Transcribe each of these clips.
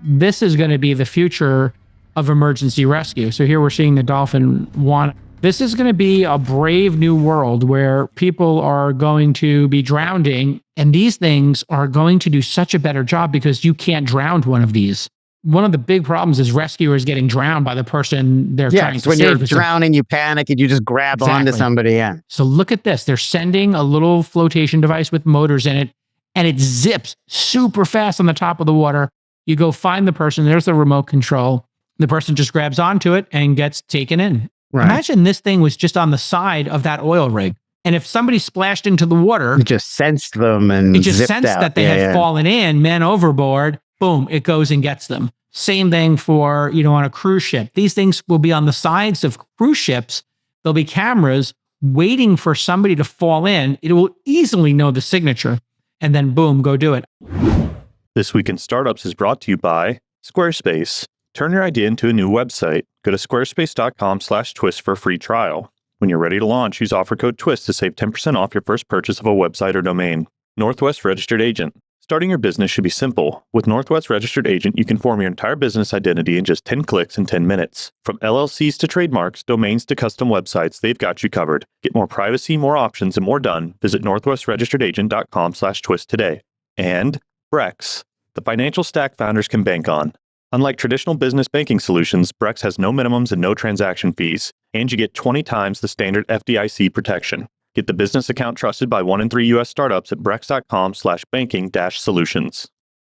this is going to be the future of emergency rescue. So here we're seeing the dolphin want. This is going to be a brave new world where people are going to be drowning, and these things are going to do such a better job because you can't drown one of these. One of the big problems is rescuers getting drowned by the person they're trying to save. When you're drowning, you panic and you just grab onto somebody. Yeah. So look at this. They're sending a little flotation device with motors in it, and it zips super fast on the top of the water. You go find the person. There's the remote control. The person just grabs onto it and gets taken in. Right. Imagine this thing was just on the side of that oil rig. And if somebody splashed into the water, it just sensed them and it just sensed out. That they had fallen in, men overboard, boom, it goes and gets them. Same thing for, on a cruise ship. These things will be on the sides of cruise ships. There'll be cameras waiting for somebody to fall in. It will easily know the signature and then boom, go do it. This Week in Startups is brought to you by Squarespace. Turn your idea into a new website. Go to squarespace.com/twist for a free trial. When you're ready to launch, use offer code TWIST to save 10% off your first purchase of a website or domain. Northwest Registered Agent. Starting your business should be simple. With Northwest Registered Agent, you can form your entire business identity in just 10 clicks and 10 minutes. From LLCs to trademarks, domains to custom websites, they've got you covered. Get more privacy, more options, and more done. Visit northwestregisteredagent.com/twist today. And Brex, the financial stack founders can bank on. Unlike traditional business banking solutions, Brex has no minimums and no transaction fees, and you get 20 times the standard FDIC protection. Get the business account trusted by 1 in 3 U.S. startups at brex.com/banking-solutions.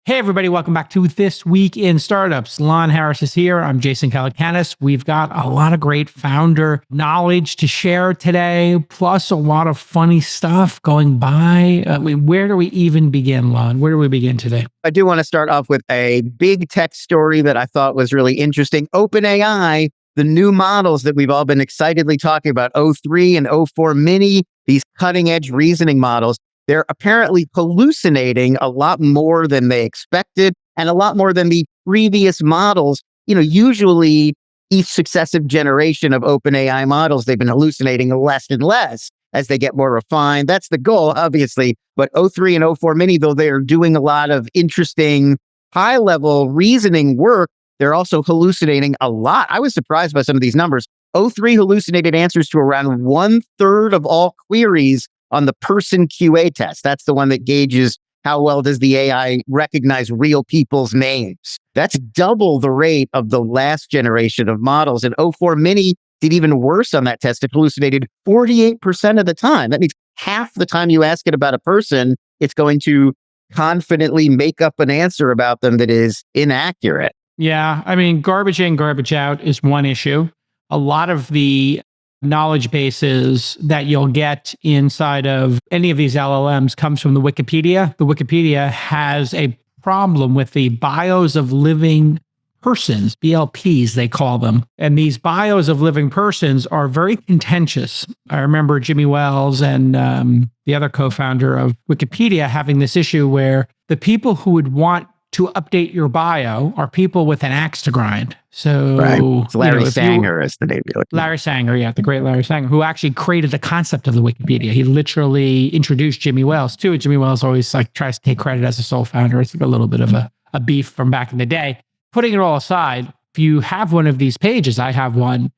Hey, everybody. Welcome back to This Week in Startups. Lon Harris is here. I'm Jason Calacanis. We've got a lot of great founder knowledge to share today, plus a lot of funny stuff going by. Where do we even begin, Lon? Where do we begin today? I do want to start off with a big tech story that I thought was really interesting. OpenAI, the new models that we've all been excitedly talking about, O3 and O4 Mini, these cutting-edge reasoning models, they're apparently hallucinating a lot more than they expected and a lot more than the previous models. Usually each successive generation of OpenAI models, they've been hallucinating less and less as they get more refined. That's the goal, obviously. But O3 and O4 Mini, though they are doing a lot of interesting high-level reasoning work, they're also hallucinating a lot. I was surprised by some of these numbers. O3 hallucinated answers to around 1/3 of all queries on the person QA test. That's the one that gauges how well does the AI recognize real people's names. That's double the rate of the last generation of models. And O4 Mini did even worse on that test. It hallucinated 48% of the time. That means half the time you ask it about a person, it's going to confidently make up an answer about them that is inaccurate. Yeah, garbage in, garbage out is one issue. A lot of the knowledge bases that you'll get inside of any of these LLMs comes from the Wikipedia. The Wikipedia has a problem with the bios of living persons, BLPs they call them. And these bios of living persons are very contentious. I remember Jimmy Wales and the other co-founder of Wikipedia having this issue where the people who would want to update your bio are people with an axe to grind. So right. It's Larry Sanger is the name. Larry Sanger, yeah, the great Larry Sanger, who actually created the concept of the Wikipedia. He literally introduced Jimmy Wales to it. Jimmy Wales always tries to take credit as a sole founder. It's a little bit of a beef from back in the day. Putting it all aside, if you have one of these pages, I have one,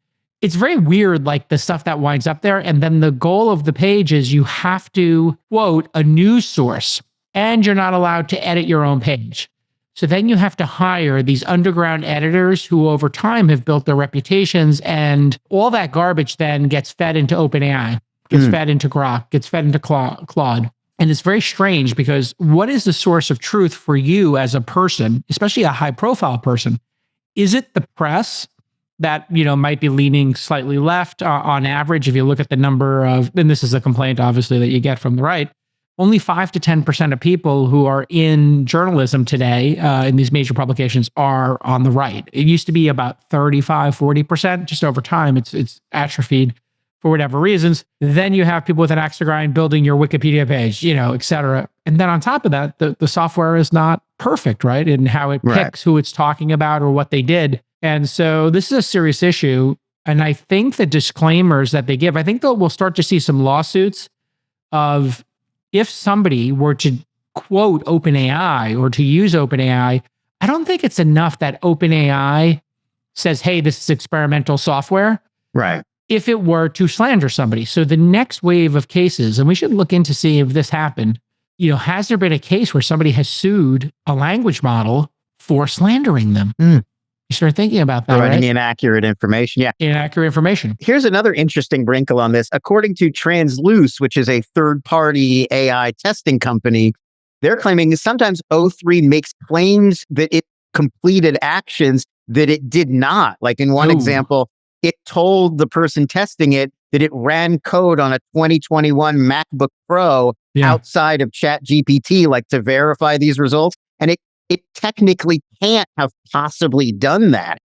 it's very weird, the stuff that winds up there. And then the goal of the page is you have to quote a news source and you're not allowed to edit your own page. So then you have to hire these underground editors who over time have built their reputations, and all that garbage then gets fed into OpenAI, gets fed into Grok, gets fed into Claude. And it's very strange because what is the source of truth for you as a person, especially a high profile person? Is it the press that, might be leaning slightly left on average? If you look at the number of, and this is a complaint obviously that you get from the right, only 5 to 10% of people who are in journalism today in these major publications are on the right. It used to be about 35, 40%. Just over time, it's atrophied for whatever reasons. Then you have people with an axe to grind building your Wikipedia page, et cetera. And then on top of that, the software is not perfect, right? In how it picks who it's talking about or what they did. And so this is a serious issue. And I think the disclaimers that they give, I think that we'll start to see some lawsuits of if somebody were to quote OpenAI or to use OpenAI, I don't think it's enough that OpenAI says, hey, this is experimental software. Right. If it were to slander somebody. So the next wave of cases, and we should look into see if this happened, has there been a case where somebody has sued a language model for slandering them? You start thinking about that, Providing right? inaccurate information. Yeah. Inaccurate information. Here's another interesting wrinkle on this. According to Transluce, which is a third-party AI testing company, they're claiming that sometimes O3 makes claims that it completed actions that it did not. Like in one example, it told the person testing it that it ran code on a 2021 MacBook Pro outside of ChatGPT, like to verify these results. And it technically can't have possibly done that.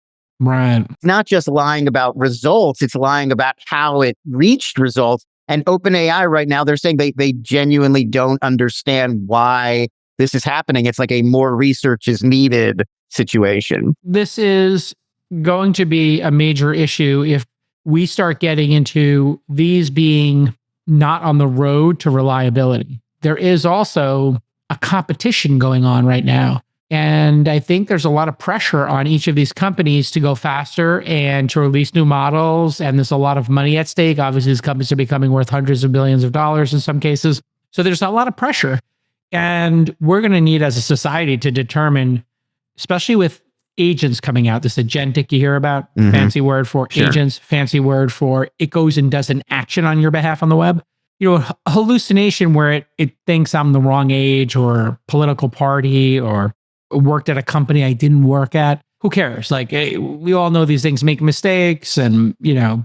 Right. It's not just lying about results, it's lying about how it reached results. And OpenAI right now, they're saying they genuinely don't understand why this is happening. It's like a more research is needed situation. This is going to be a major issue if we start getting into these being not on the road to reliability. There is also a competition going on right now. And I think there's a lot of pressure on each of these companies to go faster and to release new models. And there's a lot of money at stake. Obviously, these companies are becoming worth hundreds of billions of dollars in some cases. So there's a lot of pressure. And we're going to need as a society to determine, especially with agents coming out, this agentic you hear about, fancy word for agents, fancy word for it goes and does an action on your behalf on the web. A hallucination where it thinks I'm the wrong age or political party or worked at a company I didn't work at. Who cares? Like, we all know these things make mistakes and,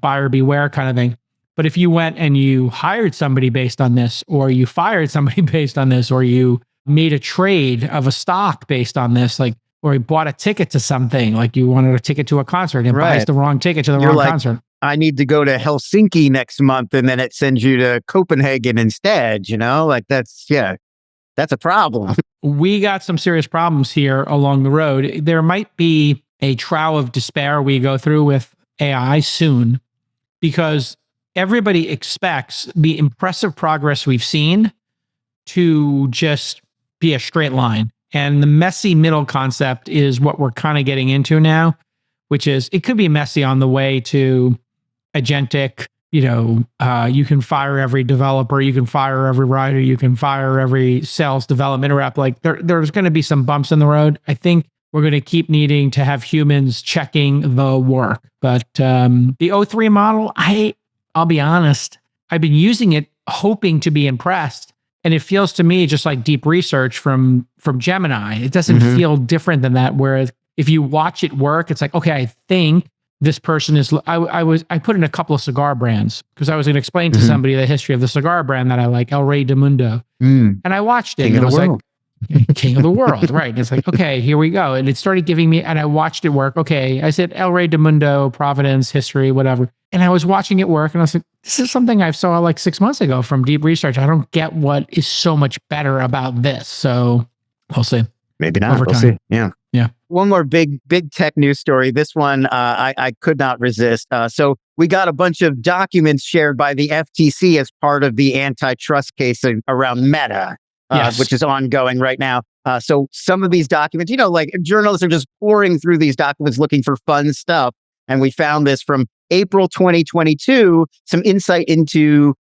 buyer beware kind of thing. But if you went and you hired somebody based on this, or you fired somebody based on this, or you made a trade of a stock based on this, like, or you bought a ticket to something, like you wanted a ticket to a concert and buys the wrong ticket to the wrong concert. I need to go to Helsinki next month, and then it sends you to Copenhagen instead, like that's a problem. We got some serious problems here along the road. There might be a trough of despair we go through with AI soon, because everybody expects the impressive progress we've seen to just be a straight line. And the messy middle concept is what we're kind of getting into now, which is it could be messy on the way to agentic. You can fire every developer, you can fire every writer, you can fire every sales development rep. Like there's going to be some bumps in the road. I think we're going to keep needing to have humans checking the work. But the O3 model, I'll be honest, I've been using it hoping to be impressed. And it feels to me just like deep research from Gemini. It doesn't feel different than that. Whereas if you watch it work, it's like, okay, I think this person is, I put in a couple of cigar brands because I was going to explain to somebody the history of the cigar brand that I like, El Rey de Mundo. And I watched it. King of the world. King of the world, right? And it's like, okay, here we go. And it started giving me, and I watched it work. Okay, I said El Rey de Mundo, Providence, history, whatever. And I was watching it work, and I was like, this is something I saw like 6 months ago from deep research. I don't get what is so much better about this. So we'll see. Maybe not. Over We'll time. see. Yeah. Yeah. One more big tech news story. This one I could not resist. So we got a bunch of documents shared by the FTC as part of the antitrust case around Meta, which is ongoing right now. So some of these documents, like journalists are just pouring through these documents looking for fun stuff. And we found this from April 2022, some insight into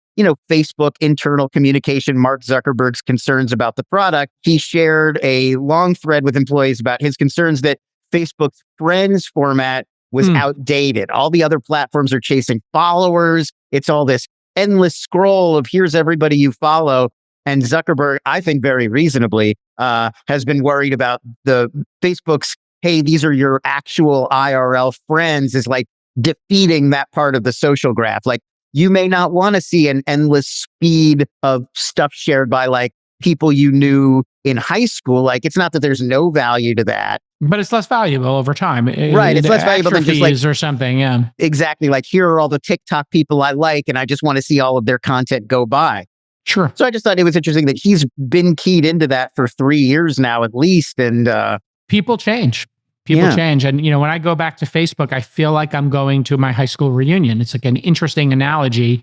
Facebook internal communication, Mark Zuckerberg's concerns about the product. He shared a long thread with employees about his concerns that Facebook's Friends format was outdated. All the other platforms are chasing followers. It's all this endless scroll of here's everybody you follow. And Zuckerberg, I think very reasonably, has been worried about the Facebook's, hey, these are your actual IRL friends, is like defeating that part of the social graph. Like, you may not want to see an endless speed of stuff shared by like people you knew in high school. Like, it's not that there's no value to that, but it's less valuable over time. Right. It's less valuable than just like or something. Yeah, exactly. Like, here are all the TikTok people I like, and I just want to see all of their content go by. Sure. So I just thought it was interesting that he's been keyed into that for 3 years now, at least. And people change. People change. And, when I go back to Facebook, I feel like I'm going to my high school reunion. It's like an interesting analogy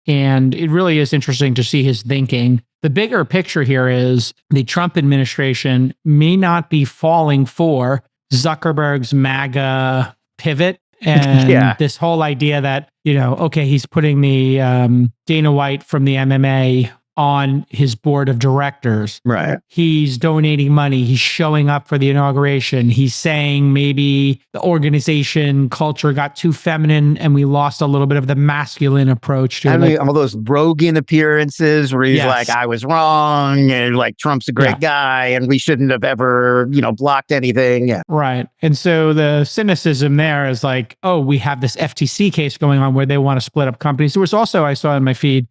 And it really is interesting to see his thinking. The bigger picture here is the Trump administration may not be falling for Zuckerberg's MAGA pivot and this whole idea that, okay, he's putting the Dana White from the MMA on his board of directors. Right. He's donating money. He's showing up for the inauguration. He's saying maybe the organization culture got too feminine and we lost a little bit of the masculine approach to it. All those Rogan appearances where he's like, I was wrong, and like Trump's a great guy and we shouldn't have ever, blocked anything. Yeah. Right. And so the cynicism there is like, oh, we have this FTC case going on where they want to split up companies. There was also, I saw in my feed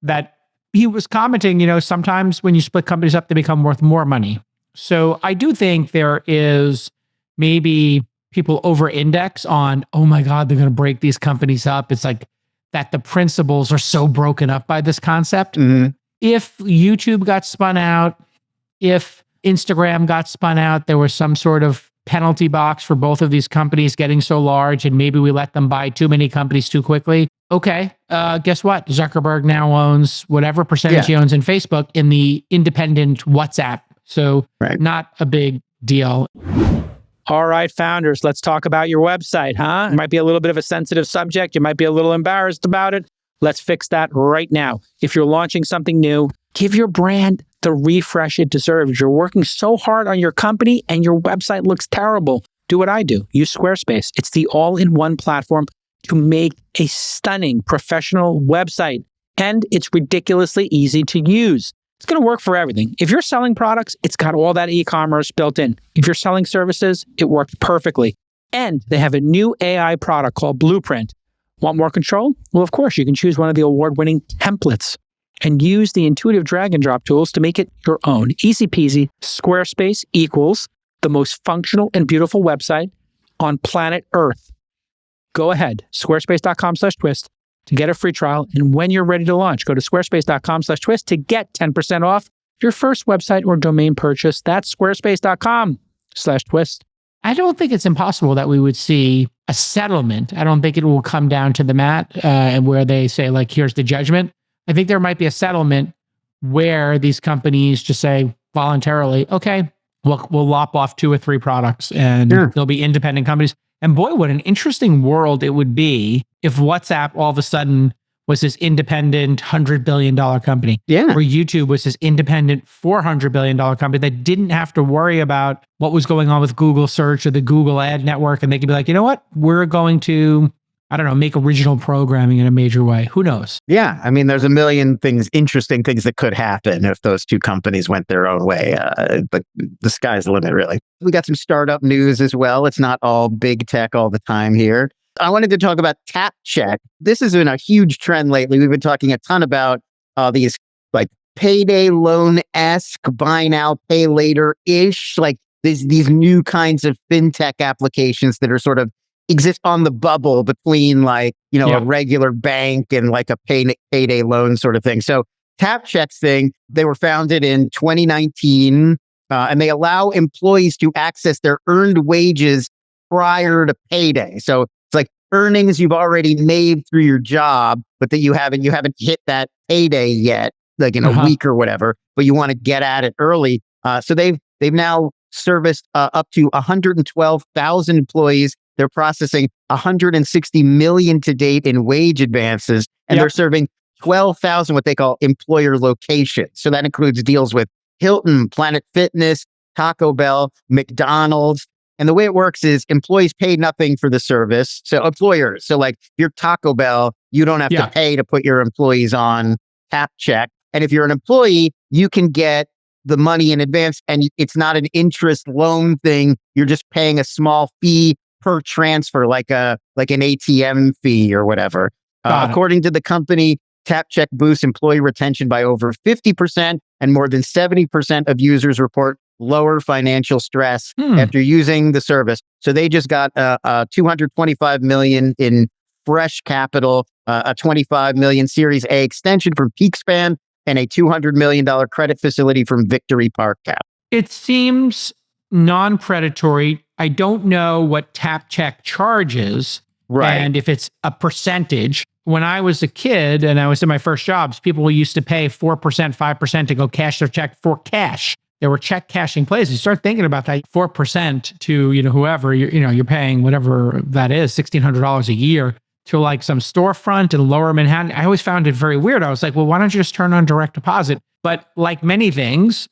that he was commenting, sometimes when you split companies up, they become worth more money. So I do think there is maybe people over-index on, oh my God, they're going to break these companies up. It's like that the principles are so broken up by this concept. Mm-hmm. If YouTube got spun out, if Instagram got spun out, there was some sort of penalty box for both of these companies getting so large, and maybe we let them buy too many companies too quickly. Okay, guess what? Zuckerberg now owns whatever percentage he owns in Facebook in the independent WhatsApp. So not a big deal. All right, founders, let's talk about your website, huh? It might be a little bit of a sensitive subject. You might be a little embarrassed about it. Let's fix that right now. If you're launching something new, give your brand the refresh it deserves. You're working so hard on your company and your website looks terrible. Do what I do. Use Squarespace. It's the all-in-one platform to make a stunning professional website. And it's ridiculously easy to use. It's going to work for everything. If you're selling products, it's got all that e-commerce built in. If you're selling services, it works perfectly. And they have a new AI product called Blueprint. Want more control? Well, of course, you can choose one of the award-winning templates and use the intuitive drag and drop tools to make it your own. Easy peasy. Squarespace equals the most functional and beautiful website on planet Earth. Go ahead, squarespace.com/twist to get a free trial. And when you're ready to launch, go to squarespace.com/twist to get 10% off your first website or domain purchase. That's squarespace.com/twist. I don't think it's impossible that we would see a settlement. I don't think it will come down to the mat where they say, like, here's the judgment. I think there might be a settlement where these companies just say voluntarily, okay, we'll lop off 2 or 3 products and they'll be independent companies. And boy, what an interesting world it would be if WhatsApp all of a sudden was this independent $100 billion company. Yeah. Or YouTube was this independent $400 billion company that didn't have to worry about what was going on with Google search or the Google ad network. And they could be like, you know what? We're going to, I don't know, make original programming in a major way. Who knows? Yeah. I mean, there's a million interesting things that could happen if those 2 companies went their own way. But the sky's the limit, really. We got some startup news as well. It's not all big tech all the time here. I wanted to talk about TapCheck. This has been a huge trend lately. We've been talking a ton about these like payday loan-esque, buy now, pay later-ish, like these new kinds of fintech applications that are sort of exist on the bubble between like, a regular bank and like a payday loan sort of thing. So TapCheck's thing, they were founded in 2019 and they allow employees to access their earned wages prior to payday. So it's like earnings you've already made through your job, but that you haven't hit that payday yet, like in a week or whatever, but you want to get at it early. So they've now serviced up to 112,000 employees. They're processing 160 million to date in wage advances, and they're serving 12,000 what they call employer locations. So that includes deals with Hilton, Planet Fitness, Taco Bell, McDonald's. And the way it works is employees pay nothing for the service. So employers, so like if you're Taco Bell, you don't have to pay to put your employees on TapCheck. And if you're an employee, you can get the money in advance, and it's not an interest loan thing. You're just paying a small fee per transfer, like an ATM fee or whatever. According to the company, TapCheck boosts employee retention by over 50%, and more than 70% of users report lower financial stress after using the service. So they just got $225 million in fresh capital, a $25 million Series A extension from PeakSpan, and a $200 million credit facility from Victory Park Cap. It seems non-predatory. I don't know what TapCheck charges, and if it's a percentage. when I was a kid and I was in my first jobs, people used to pay 4%, 5% to go cash their check for cash. There were check cashing places. You start thinking about that 4% to, whoever, you're paying whatever that is, $1,600 a year to like some storefront in Lower Manhattan. I always found it very weird. I was like, well, why don't you just turn on direct deposit? But like many things,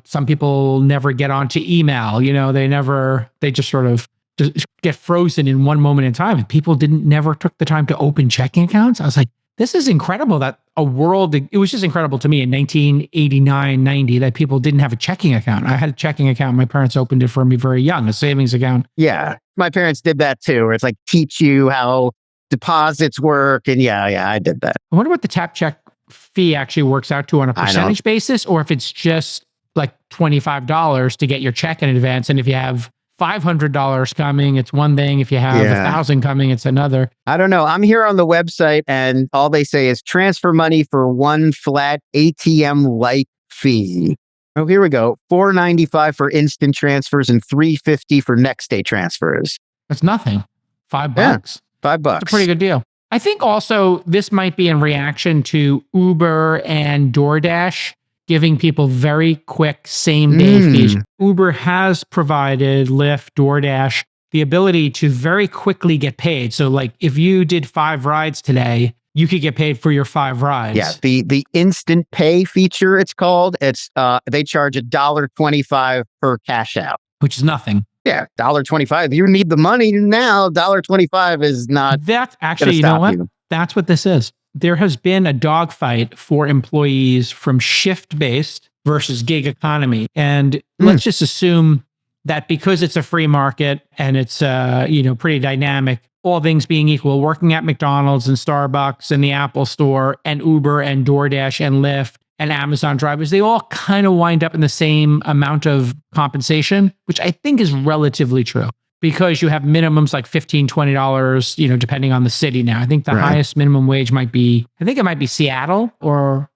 some people never get onto email, they just sort of just get frozen in one moment in time. And people never took the time to open checking accounts. I was like, this is incredible that it was just incredible to me in 1989, 90 that people didn't have a checking account. I had a checking account. My parents opened it for me very young, a savings account. Yeah. My parents did that too, where it's like teach you how deposits work. And yeah, I did that. I wonder what the TapCheck fee actually works out to on a percentage basis, or if it's just like $25 to get your check in advance. And if you have $500 coming, it's one thing. If you have $1,000 coming, it's another. I don't know. I'm here on the website and all they say is transfer money for one flat ATM-like fee. Oh, here we go. $4.95 for instant transfers and $3.50 for next day transfers. That's nothing. $5. Yeah, $5. That's a pretty good deal. I think also this might be in reaction to Uber and DoorDash giving people very quick same-day fees. Uber has provided Lyft, DoorDash, the ability to very quickly get paid. So like if you did 5 rides today, you could get paid for your 5 rides. Yeah, the instant pay feature, it's called. It's they charge $1.25 per cash out. Which is nothing. Yeah, $1.25. You need the money now. $1.25 is not. That's actually, you know what? That's what this is. There has been a dogfight for employees from shift-based versus gig economy. And let's just assume that because it's a free market and it's pretty dynamic, all things being equal, working at McDonald's and Starbucks and the Apple Store and Uber and DoorDash and Lyft and Amazon drivers, they all kind of wind up in the same amount of compensation, which I think is relatively true. Because you have minimums like $15, $20, depending on the city now. I think the highest minimum wage might be Seattle or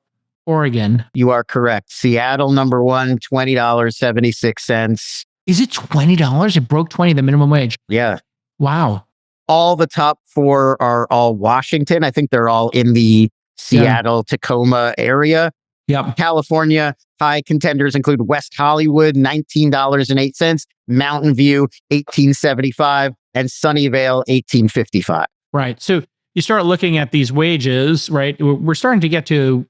Oregon. You are correct. Seattle, number one, $20.76. Is it $20? It broke 20, the minimum wage. Yeah. Wow. All the top 4 are all Washington. I think they're all in the Seattle, Tacoma area. Yep. California, high contenders include West Hollywood, $19.08, Mountain View, $18.75, and Sunnyvale, $18.55. Right. So you start looking at these wages, right? We're starting to get to,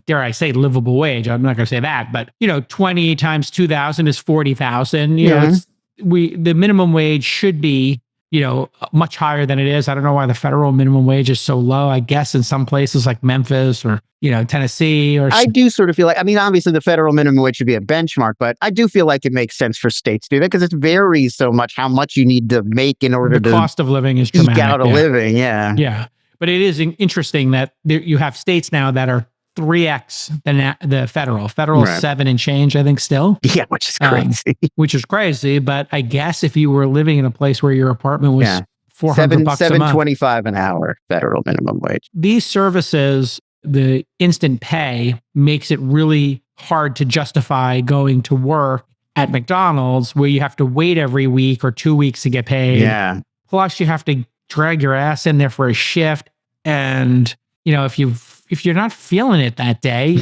dare I say, livable wage. I'm not going to say that, but 20 times 2,000 is 40,000. The minimum wage should be much higher than it is. I don't know why the federal minimum wage is so low. I guess in some places like Memphis or, Tennessee or... I do sort of feel like, obviously the federal minimum wage should be a benchmark, but I do feel like it makes sense for states to do that because it varies so much how much you need to make in order to... The cost of living is dramatic. Eke out a living, yeah. Yeah. But it is interesting that you have states now that are 3x the federal. Federal is 7 and change, I think, still. Yeah, which is crazy. Which is crazy, but I guess if you were living in a place where your apartment was $400 a month. $7.25 an hour federal minimum wage. These services, the instant pay, makes it really hard to justify going to work at McDonald's where you have to wait every week or 2 weeks to get paid. Yeah. Plus you have to drag your ass in there for a shift. And, if you're not feeling it that day,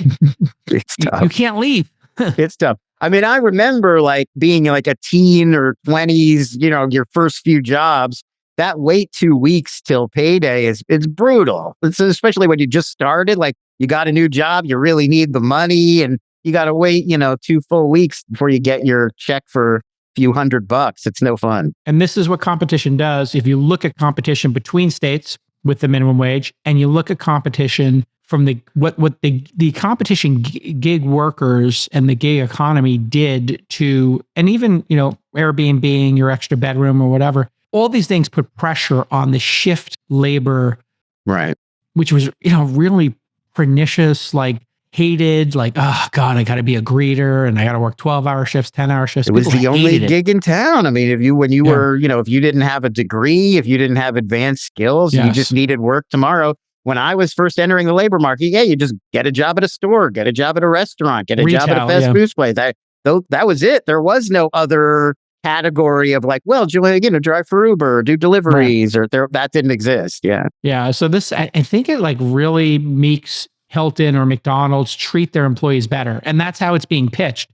it's tough. You can't leave. It's tough. I remember like being like a teen or 20s, your first few jobs, that wait 2 weeks till payday it's brutal. It's especially when you just started, like you got a new job, you really need the money and you got to wait, 2 full weeks before you get your check for a few $100. It's no fun. And this is what competition does. If you look at competition between states with the minimum wage and you look at competition from what the competition gig workers and the gig economy did to, and even, Airbnb, your extra bedroom or whatever, all these things put pressure on the shift labor. Right. Which was, really pernicious, like hated, like, oh God, I got to be a greeter and I got to work 12-hour shifts, 10-hour shifts. It was the only gig in town. If you were, if you didn't have a degree, if you didn't have advanced skills, you just needed work tomorrow. When I was first entering the labor market, you just get a job at a store, get a job at a restaurant, get a job at a fast food place. That was it. There was no other category of like, well, do you drive for Uber, do deliveries, or that didn't exist. Yeah. Yeah. So this, I think it like really makes Hilton or McDonald's treat their employees better. And that's how it's being pitched.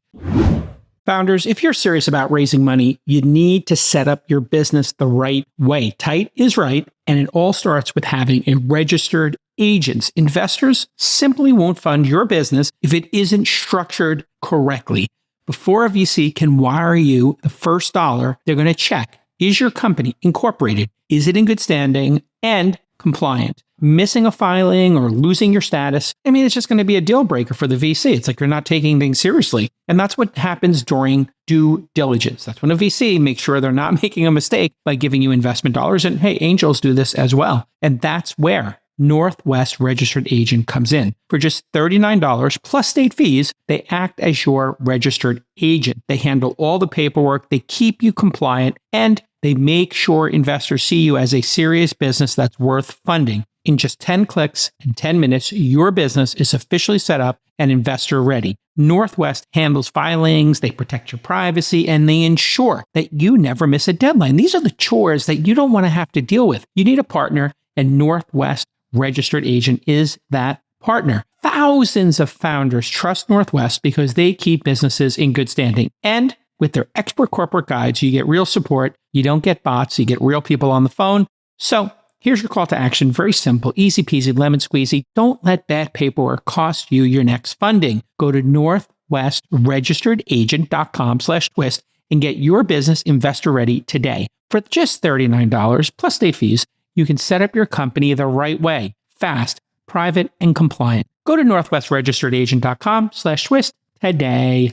Founders, if you're serious about raising money, you need to set up your business the right way. Tight is right, and it all starts with having a registered agent. Investors simply won't fund your business if it isn't structured correctly. Before a VC can wire you the first dollar, they're going to check, is your company incorporated? Is it in good standing and compliant? Missing a filing or losing your status, I mean, it's just going to be a deal breaker for the VC. It's like you're not taking things seriously. And that's what happens during due diligence. That's when a VC makes sure they're not making a mistake by giving you investment dollars. And hey, angels do this as well. And that's where Northwest Registered Agent comes in. For just $39 plus state fees, they act as your registered agent. They handle all the paperwork, they keep you compliant, and they make sure investors see you as a serious business that's worth funding. In just 10 clicks and 10 minutes, your business is officially set up and investor ready. Northwest handles filings, they protect your privacy, and they ensure that you never miss a deadline. These are the chores that you don't want to have to deal with. You need a partner, and Northwest Registered Agent is that partner. Thousands of founders trust Northwest because they keep businesses in good standing. And with their expert corporate guides, you get real support. You don't get bots. You get real people on the phone. So here's your call to action. Very simple, easy peasy, lemon squeezy. Don't let bad paperwork cost you your next funding. Go to northwestregisteredagent.com/twist and get your business investor ready today. For just $39 plus state fees, you can set up your company the right way, fast, private, and compliant. Go to northwestregisteredagent.com/twist today.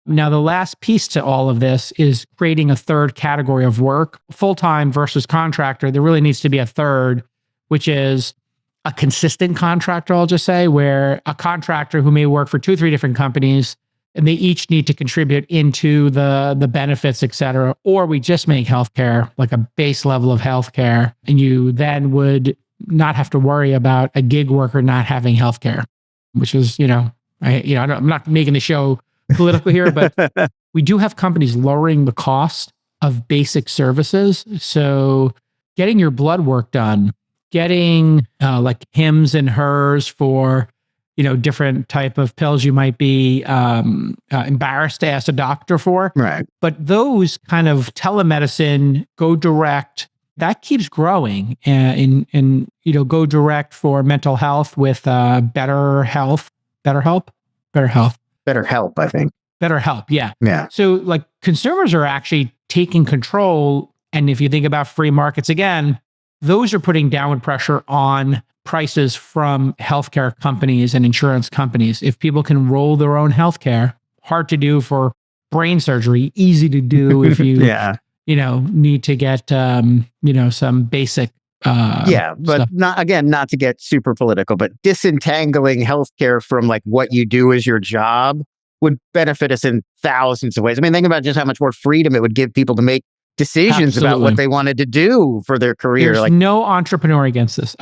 Now, the last piece to all of this is creating a third category of work, full-time versus contractor. There really needs to be a third, which is a consistent contractor, I'll just say, where a contractor who may work for 2 or 3 different companies, and they each need to contribute into the benefits, et cetera. Or we just make healthcare like a base level of healthcare, and you then would not have to worry about a gig worker not having healthcare, which is, I'm not making the show political here, but we do have companies lowering the cost of basic services. So getting your blood work done, getting like hims and hers for, different type of pills you might be embarrassed to ask a doctor for. Right. But those kind of telemedicine, go direct, that keeps growing. And go direct for mental health with BetterHelp, I think. BetterHelp, yeah. Yeah. So like consumers are actually taking control. And if you think about free markets again, those are putting downward pressure on prices from healthcare companies and insurance companies. If people can roll their own healthcare, hard to do for brain surgery, easy to do if you, need to get, some basic but stuff. not to get super political, but disentangling healthcare from like what you do as your job would benefit us in thousands of ways. I mean, think about just how much more freedom it would give people to make decisions about what they wanted to do for their career. There's no entrepreneur against this.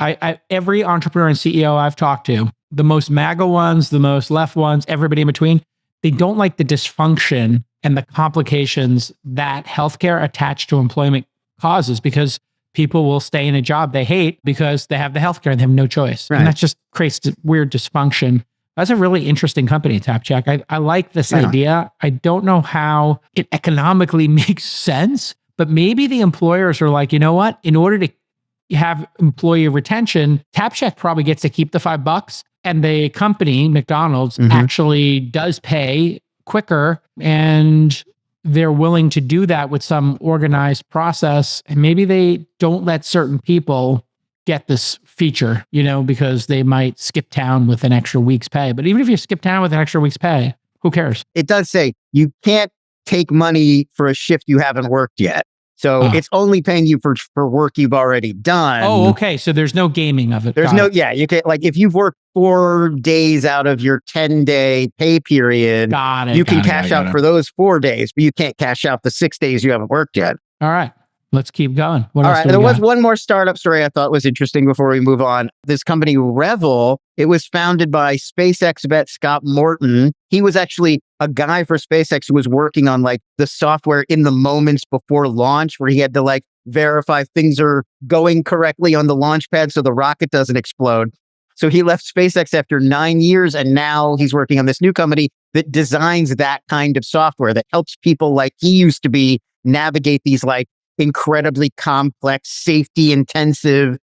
Every entrepreneur and CEO I've talked to, the most MAGA ones, the most left ones, everybody in between, they don't like the dysfunction and the complications that healthcare attached to employment causes, because people will stay in a job they hate because they have the healthcare and they have no choice. Right. And that just creates weird dysfunction. That's a really interesting company, TapCheck. I like this idea. I don't know how it economically makes sense, but maybe the employers are like, you know what? In order to have employee retention, TapCheck probably gets to keep the $5, and the company, McDonald's, actually does pay quicker, and they're willing to do that with some organized process. And maybe they don't let certain people get this feature, because they might skip town with an extra week's pay. But even if you skip town with an extra week's pay, who cares? It does say you can't take money for a shift you haven't worked yet. So it's only paying you for work you've already done. Oh, okay. So there's no gaming of it. You can, like, if you've worked 4 days out of your 10-day pay period, you can cash out for those 4 days, but you can't cash out the 6 days you haven't worked yet. All right. Let's keep going. What All else right. do we There was got? one more startup story I thought was interesting before we move on. This company, Revel, it was founded by SpaceX vet Scott Morton. He was actually a guy for SpaceX who was working on like the software in the moments before launch, where he had to like verify things are going correctly on the launch pad so the rocket doesn't explode. So he left SpaceX after 9 years, and now he's working on this new company that designs that kind of software that helps people like he used to be navigate these like incredibly complex, safety intensive,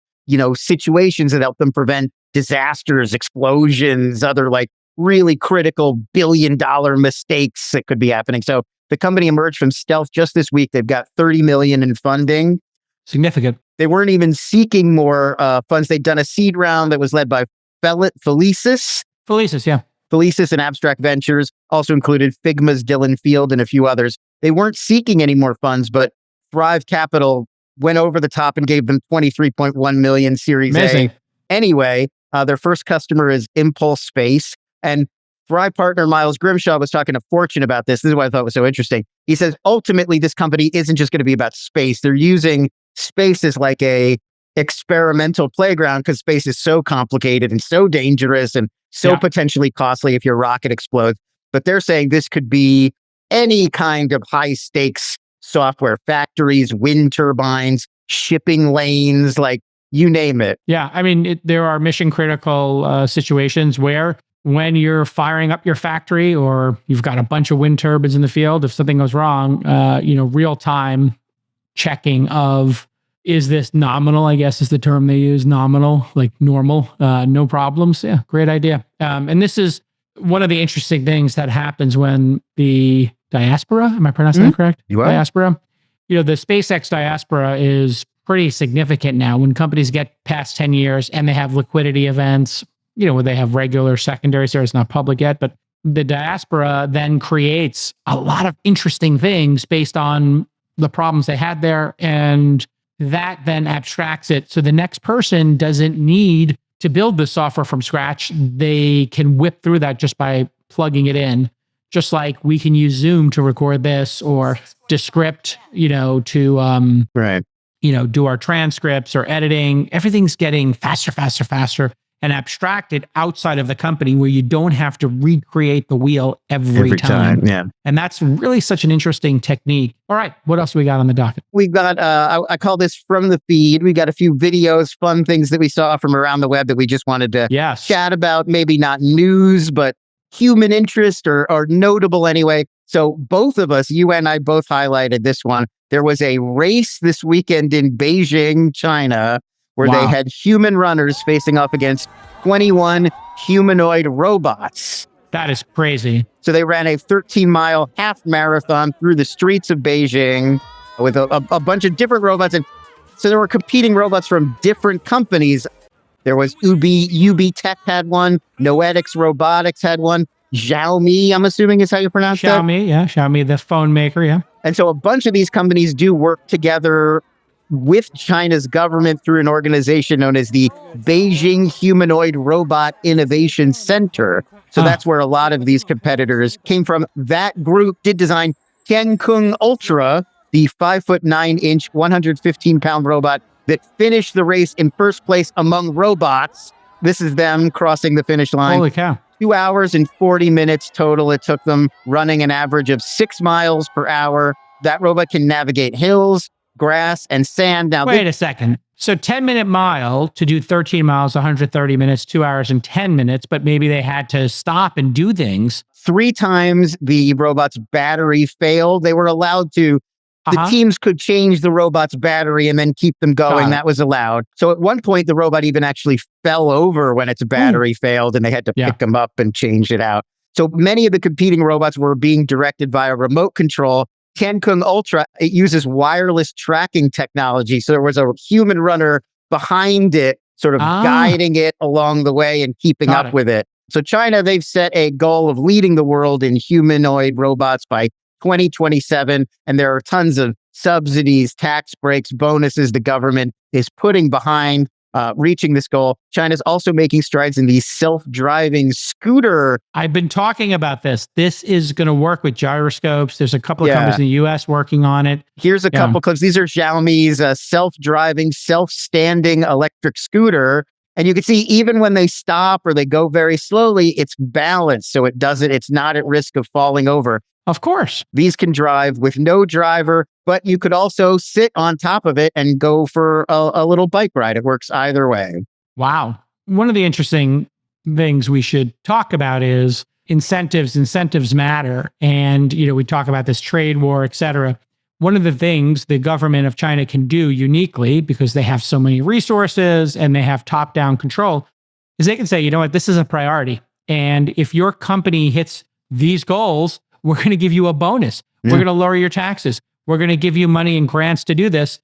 situations that help them prevent disasters, explosions, other like really critical billion-dollar mistakes that could be happening. So the company emerged from stealth just this week. They've got 30 million in funding. Significant. They weren't even seeking more funds. They'd done a seed round that was led by Felicis. Yeah. Felicis and Abstract Ventures, also included Figma's Dylan Field and a few others. They weren't seeking any more funds, but Thrive Capital went over the top and gave them 23.1 million Series Amazing. A. Anyway, their first customer is Impulse Space. And Thrive partner Miles Grimshaw was talking to Fortune about this. This is what I thought was so interesting. He says, ultimately, this company isn't just going to be about space. They're using space as like a experimental playground because space is so complicated and so dangerous and so potentially costly if your rocket explodes. But they're saying this could be any kind of high stakes software, factories, wind turbines, shipping lanes, like you name it. Yeah. I mean, there are mission critical situations where when you're firing up your factory or you've got a bunch of wind turbines in the field, if something goes wrong, real time checking of, is this nominal, I guess is the term they use, nominal, like normal, no problems. Yeah, great idea. And this is one of the interesting things that happens when the diaspora, am I pronouncing that correct? You are. Diaspora. The SpaceX diaspora is pretty significant now when companies get past 10 years and they have liquidity events, where they have regular secondaries there. It's not public yet, but the diaspora then creates a lot of interesting things based on the problems they had there. And that then abstracts it. So the next person doesn't need to build the software from scratch. They can whip through that just by plugging it in. Just like we can use Zoom to record this or Descript, to do our transcripts or editing. Everything's getting faster, and abstracted outside of the company where you don't have to recreate the wheel every time. Yeah. And that's really such an interesting technique. All right, what else we got on the docket? We've got, I call this From the Feed. We got a few videos, fun things that we saw from around the web that we just wanted to chat about. Maybe not news, but human interest or notable anyway. So both of us, you and I both highlighted this one. There was a race this weekend in Beijing, China, where they had human runners facing off against 21 humanoid robots. That is crazy. So they ran a 13-mile half marathon through the streets of Beijing with a bunch of different robots. And so there were competing robots from different companies. There was UB Tech had one, Noetics Robotics had one, Xiaomi, I'm assuming is how you pronounce that. Xiaomi, the phone maker, yeah. And so a bunch of these companies do work together with China's government through an organization known as the Beijing Humanoid Robot Innovation Center. So that's where a lot of these competitors came from. That group did design Tiankung Ultra, the 5'9" 115-pound robot that finished the race in first place among robots. This is them crossing the finish line. Holy cow. 2 hours and 40 minutes total it took them, running an average of 6 miles per hour. That robot can navigate hills, grass, and sand. Now, wait a second. So 10-minute mile to do 13 miles, 130 minutes, 2 hours and 10 minutes, but maybe they had to stop and do things. 3 times the robot's battery failed. They were allowed to, the teams could change the robot's battery and then keep them going. That was allowed. So at one point, the robot even actually fell over when its battery failed and they had to pick him up and change it out. So many of the competing robots were being directed via remote control. Tiankung Ultra, it uses wireless tracking technology. So there was a human runner behind it, sort of guiding it along the way and keeping up with it. So China, they've set a goal of leading the world in humanoid robots by 2027. And there are tons of subsidies, tax breaks, bonuses the government is putting behind reaching this goal. China's also making strides in the self-driving scooter. I've been talking about this. This is going to work with gyroscopes. There's a couple of companies in the US working on it. Here's a couple clips. These are Xiaomi's self-driving, self-standing electric scooter. And you can see even when they stop or they go very slowly, it's balanced. So it's not at risk of falling over. Of course. These can drive with no driver, but you could also sit on top of it and go for a little bike ride. It works either way. Wow. One of the interesting things we should talk about is incentives. Incentives matter. And, we talk about this trade war, et cetera. One of the things the government of China can do uniquely, because they have so many resources and they have top-down control, is they can say, you know what, this is a priority. And if your company hits these goals, we're going to give you a bonus. We're going to lower your taxes. We're going to give you money and grants to do this.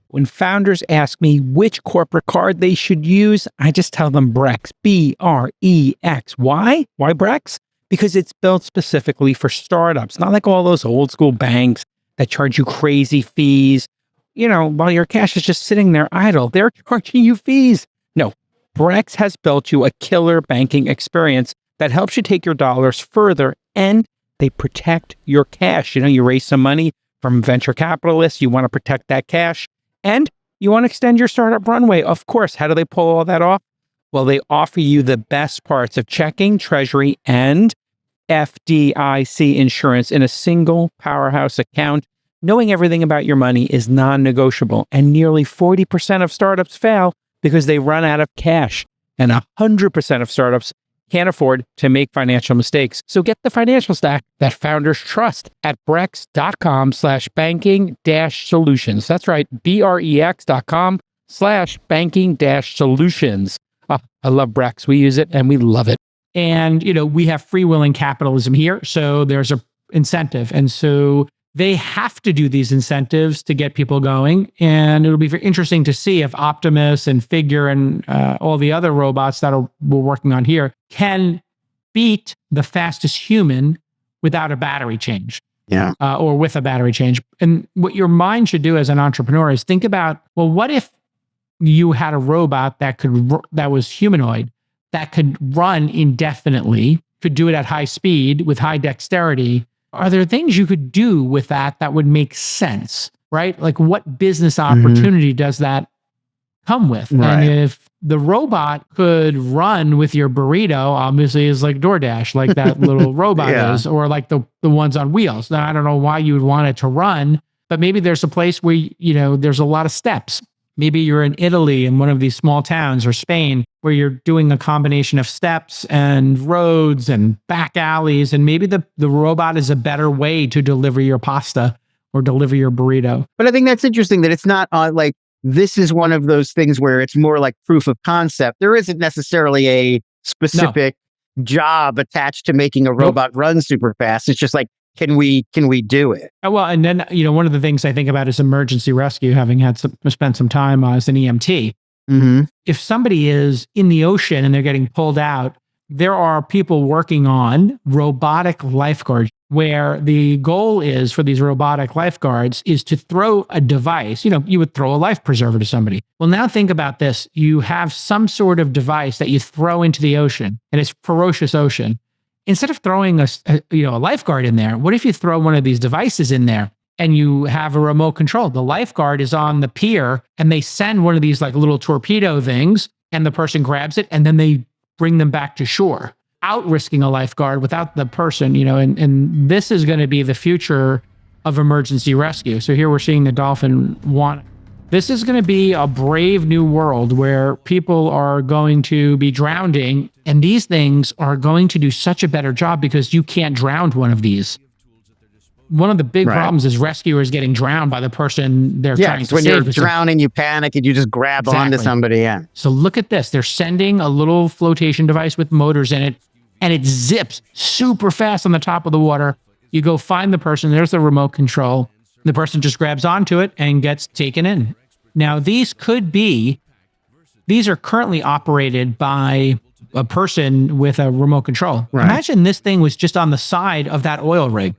When founders ask me which corporate card they should use, I just tell them Brex, B-R-E-X. Why? Why Brex? Because it's built specifically for startups, not like all those old school banks that charge you crazy fees. While your cash is just sitting there idle, they're charging you fees. No, Brex has built you a killer banking experience that helps you take your dollars further, and they protect your cash. You raise some money from venture capitalists, you want to protect that cash, and you want to extend your startup runway. Of course, how do they pull all that off? Well, they offer you the best parts of checking, treasury, and FDIC insurance in a single powerhouse account. Knowing everything about your money is non-negotiable, and nearly 40% of startups fail because they run out of cash, and 100% of startups can't afford to make financial mistakes. So get the financial stack that founders trust at brex.com/banking-solutions. That's right, brex.com/banking-solutions. I love Brex. We use it and we love it. And, we have free-willing capitalism here. So there's an incentive. And so they have to do these incentives to get people going. And it'll be very interesting to see if Optimus and Figure and all the other robots that we're working on here can beat the fastest human without a battery change. Yeah. Or with a battery change. And what your mind should do as an entrepreneur is think about, well, what if you had a robot that was humanoid, that could run indefinitely, could do it at high speed with high dexterity? Are there things you could do with that would make sense, right? Like what business opportunity does that come with? Right. And if the robot could run with your burrito, obviously is like DoorDash, like that little robot is, or like the ones on wheels. Now, I don't know why you would want it to run, but maybe there's a place where, there's a lot of steps. Maybe you're in Italy in one of these small towns, or Spain, where you're doing a combination of steps and roads and back alleys. And maybe the robot is a better way to deliver your pasta or deliver your burrito. But I think that's interesting that it's not like, this is one of those things where it's more like proof of concept. There isn't necessarily a specific job attached to making a robot run super fast. It's just like, can we do it? Well, and then, one of the things I think about is emergency rescue, having spent some time as an EMT. Mm-hmm. If somebody is in the ocean and they're getting pulled out, there are people working on robotic lifeguards, where the goal is for these robotic lifeguards is to throw a device. You would throw a life preserver to somebody. Well, now think about this. You have some sort of device that you throw into the ocean, and it's ferocious ocean. Instead of throwing a lifeguard in there, what if you throw one of these devices in there and you have a remote control? The lifeguard is on the pier and they send one of these like little torpedo things, and the person grabs it and then they bring them back to shore, out risking a lifeguard without the person, and this is going to be the future of emergency rescue. So here we're seeing the dolphin want. This is going to be a brave new world where people are going to be drowning, and these things are going to do such a better job because you can't drown one of these. One of the big problems is rescuers getting drowned by the person they're trying to when save. You're drowning, you panic and you just grab onto somebody. Yeah. So look at this. They're sending a little flotation device with motors in it, and it zips super fast on the top of the water. You go find the person. There's the remote control. The person just grabs onto it and gets taken in. Now, these are currently operated by a person with a remote control. Right. Imagine this thing was just on the side of that oil rig.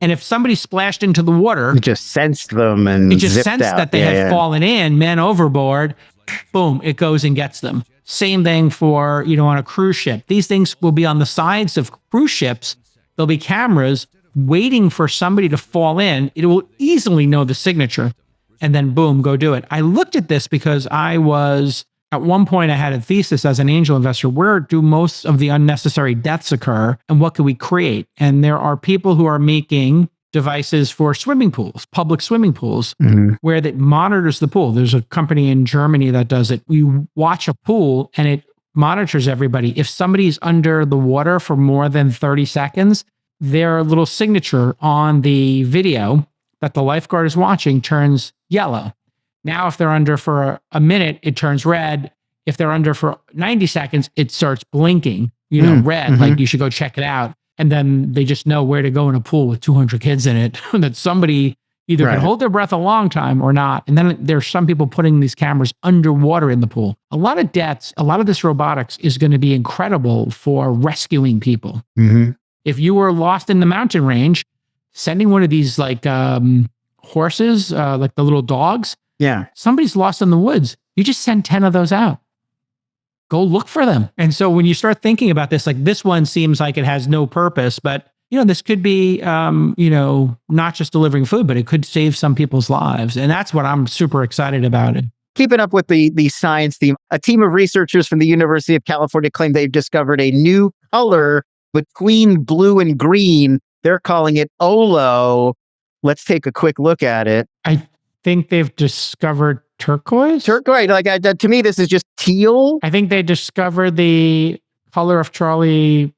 And if somebody splashed into the water, it just sensed them and it just sensed that they had fallen in, men overboard, boom, it goes and gets them. Same thing for, on a cruise ship. These things will be on the sides of cruise ships. There'll be cameras waiting for somebody to fall in. It will easily know the signature and then boom, go do it. I looked at this because at one point I had a thesis as an angel investor. Where do most of the unnecessary deaths occur and what can we create? And there are people who are making devices for swimming pools, public swimming pools, where that monitors the pool. There's a company in Germany that does it. You watch a pool and it monitors everybody. If somebody's under the water for more than 30 seconds, their little signature on the video that the lifeguard is watching turns yellow. Now, if they're under for a minute, it turns red. If they're under for 90 seconds, it starts blinking, red, like you should go check it out. And then they just know where to go in a pool with 200 kids in it, that somebody either can hold their breath a long time or not. And then there's some people putting these cameras underwater in the pool. A lot of deaths, a lot of this robotics is going to be incredible for rescuing people. If you were lost in the mountain range, sending one of these like horses, like the little dogs, somebody's lost in the woods. You just send 10 of those out. Go look for them. And so when you start thinking about this, like this one seems like it has no purpose, but this could be, not just delivering food, but it could save some people's lives. And that's what I'm super excited about it. Keeping up with the science theme, a team of researchers from the University of California claim they've discovered a new color between blue and green. They're calling it OLO. Let's take a quick look at it. I think they've discovered turquoise. Like to me, this is just teal. I think they discovered the color of Charlie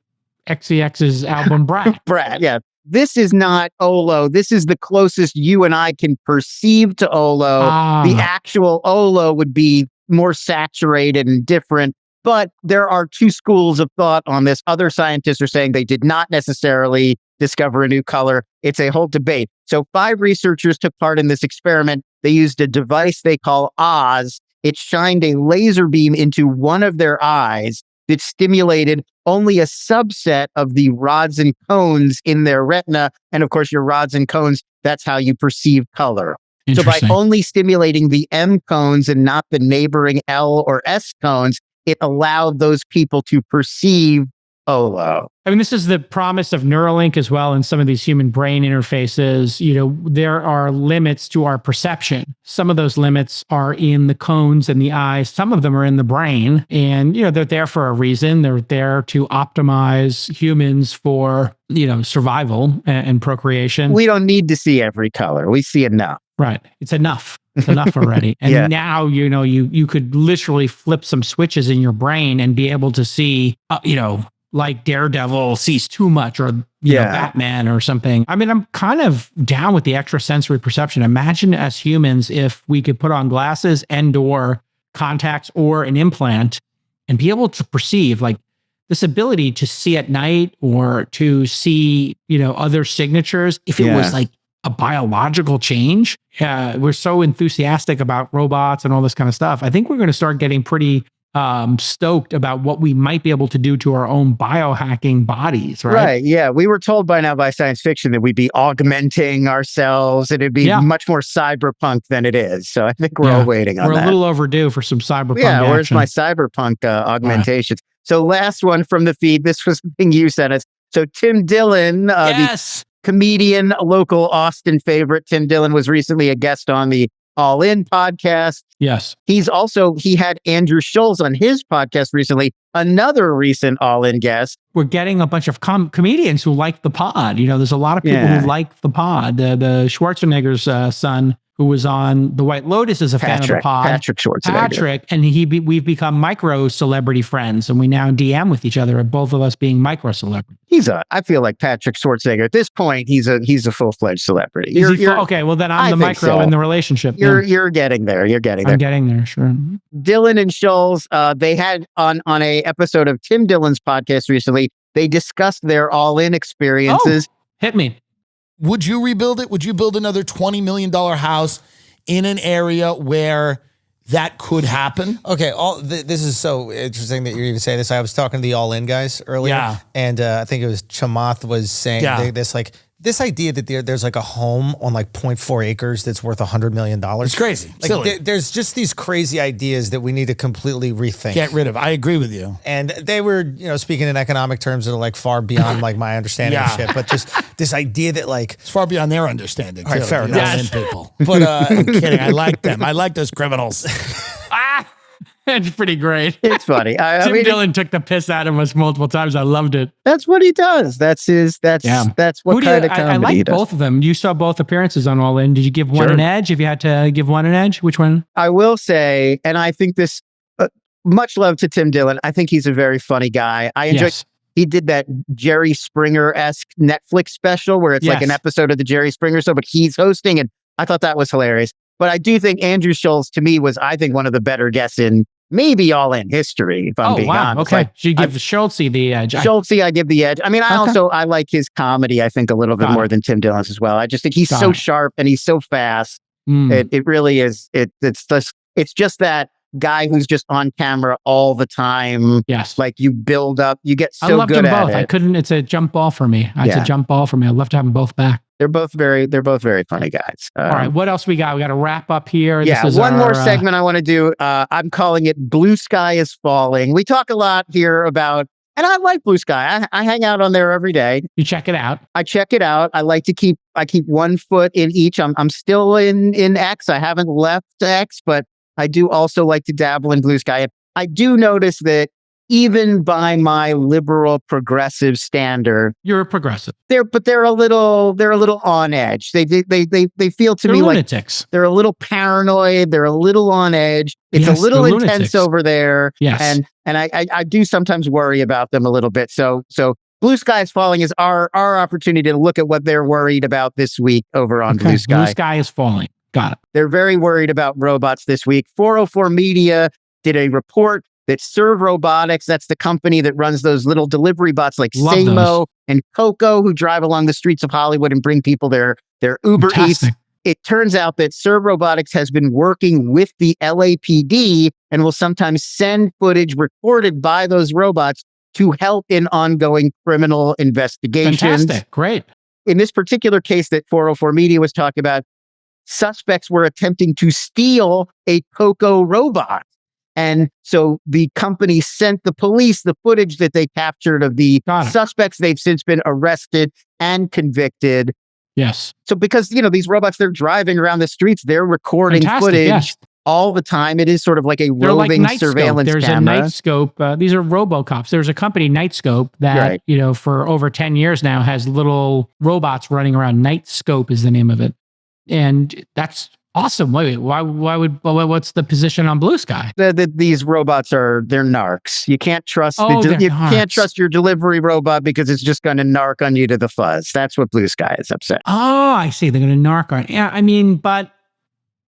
XCX's album, Brad. Yeah. This is not OLO. This is the closest you and I can perceive to OLO. The actual OLO would be more saturated and different. But there are two schools of thought on this. Other scientists are saying they did not necessarily discover a new color. It's a whole debate. So 5 researchers took part in this experiment. They used a device they call Oz. It shined a laser beam into one of their eyes that stimulated only a subset of the rods and cones in their retina. And of course, your rods and cones, that's how you perceive color. So by only stimulating the M cones and not the neighboring L or S cones, it allowed those people to perceive OLO. I mean, this is the promise of Neuralink as well in some of these human brain interfaces. There are limits to our perception. Some of those limits are in the cones and the eyes. Some of them are in the brain. And, they're there for a reason. They're there to optimize humans for, survival and procreation. We don't need to see every color. We see enough. Right. It's enough. It's enough already. And now, you could literally flip some switches in your brain and be able to see, like Daredevil sees too much or Batman or something. I mean, I'm kind of down with the extrasensory perception. Imagine as humans if we could put on glasses and or contacts or an implant and be able to perceive like this ability to see at night or to see, other signatures. If it was like a biological change, we're so enthusiastic about robots and all this kind of stuff. I think we're going to start getting pretty stoked about what we might be able to do to our own biohacking bodies, right? Right, yeah. We were told by now by science fiction that we'd be augmenting ourselves and it'd be much more cyberpunk than it is. So I think we're all waiting on that. We're a little overdue for some cyberpunk action. Where's my cyberpunk augmentations? So last one from the feed. This was the thing you sent us. So Tim Dillon, the comedian, local Austin favorite. Tim Dillon was recently a guest on the All In podcast. Yes. He had Andrew Schulz on his podcast recently, another recent All In guest. We're getting a bunch of comedians who like the pod. There's a lot of people who like the pod. The Schwarzenegger's son, who was on The White Lotus, is a fan of the pod. Patrick Schwarzenegger. And we've become micro celebrity friends, and we now DM with each other, both of us being micro celebrities. I feel like Patrick Schwarzenegger at this point, he's a full-fledged celebrity. Okay, well then I'm the micro in the relationship. You're getting there. I'm getting there, sure. Dillon and Schulz, they had on a episode of Tim Dillon's podcast recently, they discussed their All In experiences. Oh, hit me. Would you rebuild it? Would you build another $20 million house in an area where that could happen? Okay, this is so interesting that you're even saying this. I was talking to the All In guys earlier, and I think it was Chamath was saying this, like, This idea that there's like a home on like 0.4 acres that's worth $100 million. It's crazy. Like Silly. there's just these crazy ideas that we need to completely rethink. Get rid of. I agree with you. And they were, speaking in economic terms that are like far beyond like my understanding of shit. But just this idea that like It's far beyond their understanding. All right, too, fair you enough. know, in people. But I'm kidding. I like them. I like those criminals. It's pretty great. It's funny. Tim Dillon took the piss out of us multiple times. I loved it. That's what he does. That's what kind of comedy I he like does. both of them. You saw both appearances on All In. Did you give one Sure. an edge? If you had to give one an edge, which one? I will say, and I think this, much love to Tim Dillon. I think he's a very funny guy. I enjoy. Yes. He did that Jerry Springer-esque Netflix special where it's like an episode of the Jerry Springer show, but he's hosting, and I thought that was hilarious. But I do think Andrew Schultz, to me, was, I think, one of the better guests in maybe All In history, if I'm being honest. Okay. Like, So you give Schultze the edge. Schultz, I give the edge. I mean, I like his comedy, I think, a little bit more than Tim Dillon's as well. I just think he's so sharp and he's so fast. It really is. It's just that guy who's just on camera all the time. Yes. Like you build up, you get so I loved good them at both. it. I couldn't, it's a jump ball for me. It's a jump ball for me. I'd love to have them both back. They're both very funny guys. All right. What else we got? We got to wrap up here. Yeah. This is one our, more segment I want to do. I'm calling it Blue Sky is Falling. We talk a lot here about, and I like Blue Sky. I hang out on there every day. You check it out. I check it out. I like to keep 1 foot in each. I'm still in X. I haven't left X, but I do also like to dabble in Blue Sky. And I do notice that even by my liberal progressive standard, You're a progressive. they're a little on edge. They feel to They're me lunatics. like they're a little paranoid. They're a little on edge. It's Yes, a little they're intense lunatics. over there. Yes. And I do sometimes worry about them a little bit. So Blue Sky is Falling is our opportunity to look at what they're worried about this week over on Blue Sky. Blue Sky is falling. Got it. They're very worried about robots this week. 404 Media did a report that Serve Robotics, that's the company that runs those little delivery bots like Love Samo those. and Coco, who drive along the streets of Hollywood and bring people their Uber Eats. Fantastic. It turns out that Serve Robotics has been working with the LAPD and will sometimes send footage recorded by those robots to help in ongoing criminal investigations. Fantastic. Great. In this particular case that 404 Media was talking about, suspects were attempting to steal a Coco robot. And so the company sent the police the footage that they captured of the suspects. They've since been arrested and convicted. Yes. So because, these robots, they're driving around the streets, they're recording Fantastic, footage yes. all the time. It is sort of like a They're like roving Nightscope. surveillance There's camera. a Nightscope. These are RoboCops. There's a company, Nightscope, that, for over 10 years now has little robots running around. Nightscope is the name of it. And that's awesome. Wait, what's the position on Blue Sky? These robots they're narcs. You can't trust they're can't narcs. trust your delivery robot because it's just going to narc on you to the fuzz. That's what Blue Sky is upset. Oh, I see. They're going to narc on. Yeah, I mean, but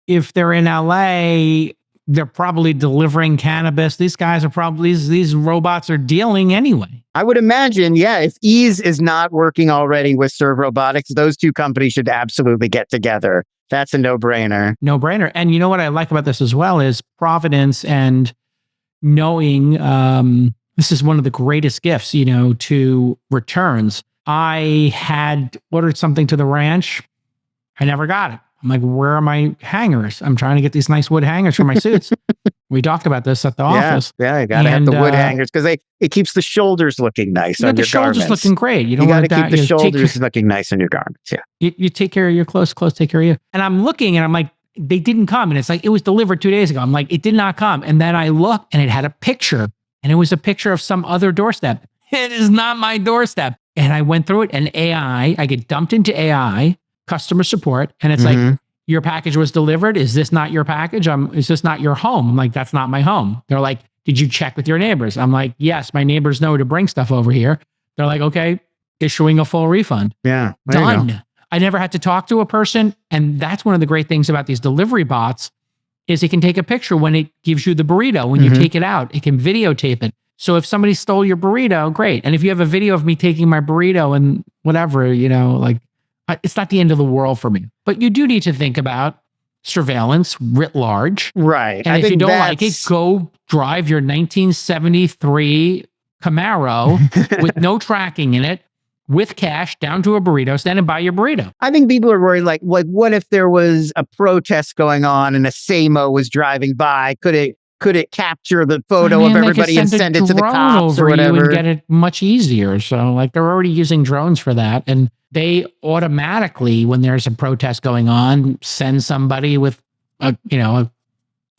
if they're in LA, they're probably delivering cannabis. These guys are probably, these robots are dealing anyway. I would imagine, if Ease is not working already with Serve Robotics, those two companies should absolutely get together. That's a no-brainer. No-brainer. And you know what I like about this as well is providence and knowing this is one of the greatest gifts, to returns. I had ordered something to the ranch. I never got it. I'm like, where are my hangers? I'm trying to get these nice wood hangers for my suits. We talked about this at the office. Yeah, you got to have the wood hangers because it keeps the shoulders looking nice on your garments. The shoulders looking great. You got to keep the shoulders looking nice on your garments. Yeah. You take care of your clothes take care of you. And I'm looking and I'm like, they didn't come. And it's like, it was delivered 2 days ago. I'm like, it did not come. And then I looked and it had a picture and it was a picture of some other doorstep. It is not my doorstep. And I went through it and I get dumped into AI, customer support. And it's like, your package was delivered. Is this not your package? Is this not your home? I'm like, that's not my home. They're like, did you check with your neighbors? I'm like, yes, my neighbors know to bring stuff over here. They're like, okay, issuing a full refund. Yeah. Done. I never had to talk to a person. And that's one of the great things about these delivery bots is it can take a picture when it gives you the burrito. When you take it out, it can videotape it. So if somebody stole your burrito, great. And if you have a video of me taking my burrito and whatever, it's not the end of the world for me. But you do need to think about surveillance writ large. Right. And if you don't like it, go drive your 1973 Camaro with no tracking in it, with cash down to a burrito stand and buy your burrito. I think people are worried, like what if there was a protest going on and a SAMO was driving by? Could it capture the photo of everybody and send it to the cops or whatever? You and get it much easier. So like they're already using drones for that. And they automatically, when there's a protest going on, send somebody with a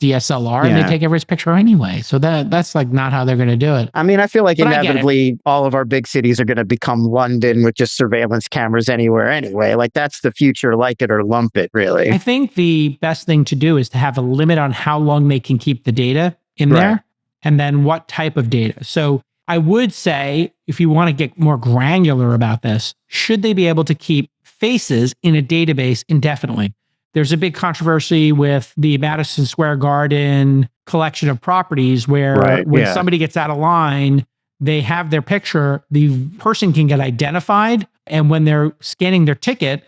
DSLR and they take every picture anyway. So that's like not how they're going to do it. I mean, I feel like But inevitably all of our big cities are going to become London with just surveillance cameras anywhere anyway. Like that's the future, like it or lump it, really. I think the best thing to do is to have a limit on how long they can keep the data in there and then what type of data. So I would say, if you want to get more granular about this, should they be able to keep faces in a database indefinitely? There's a big controversy with the Madison Square Garden collection of properties where when somebody gets out of line, they have their picture, the person can get identified. And when they're scanning their ticket,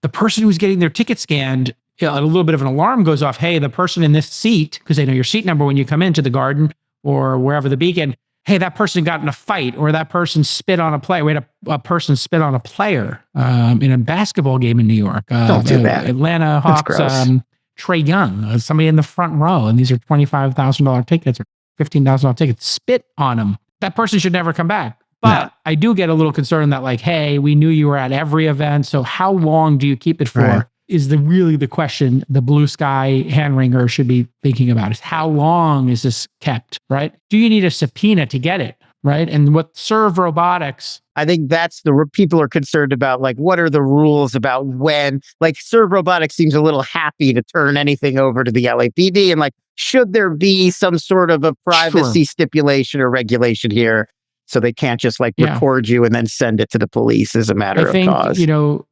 the person who's getting their ticket scanned, a little bit of an alarm goes off. Hey, the person in this seat, because they know your seat number when you come into the garden or wherever the beacon, hey, that person got in a fight or that person spit on a player. We had a person spit on a player in a basketball game in New York. Don't do that. Atlanta Hawks, Trae Young, somebody in the front row, and these are $25,000 tickets or $15,000 tickets, spit on him. That person should never come back. But I do get a little concerned that like, hey, we knew you were at every event. So how long do you keep it for? Right. Is really the question the blue sky hand wringer should be thinking about is how long is this kept, right? Do you need a subpoena to get it, right? And what Serve Robotics... I think that's people are concerned about, like, what are the rules about when, like, Serve Robotics seems a little happy to turn anything over to the LAPD. And like, should there be some sort of a privacy stipulation or regulation here? So they can't just like record you and then send it to the police as a matter of cause.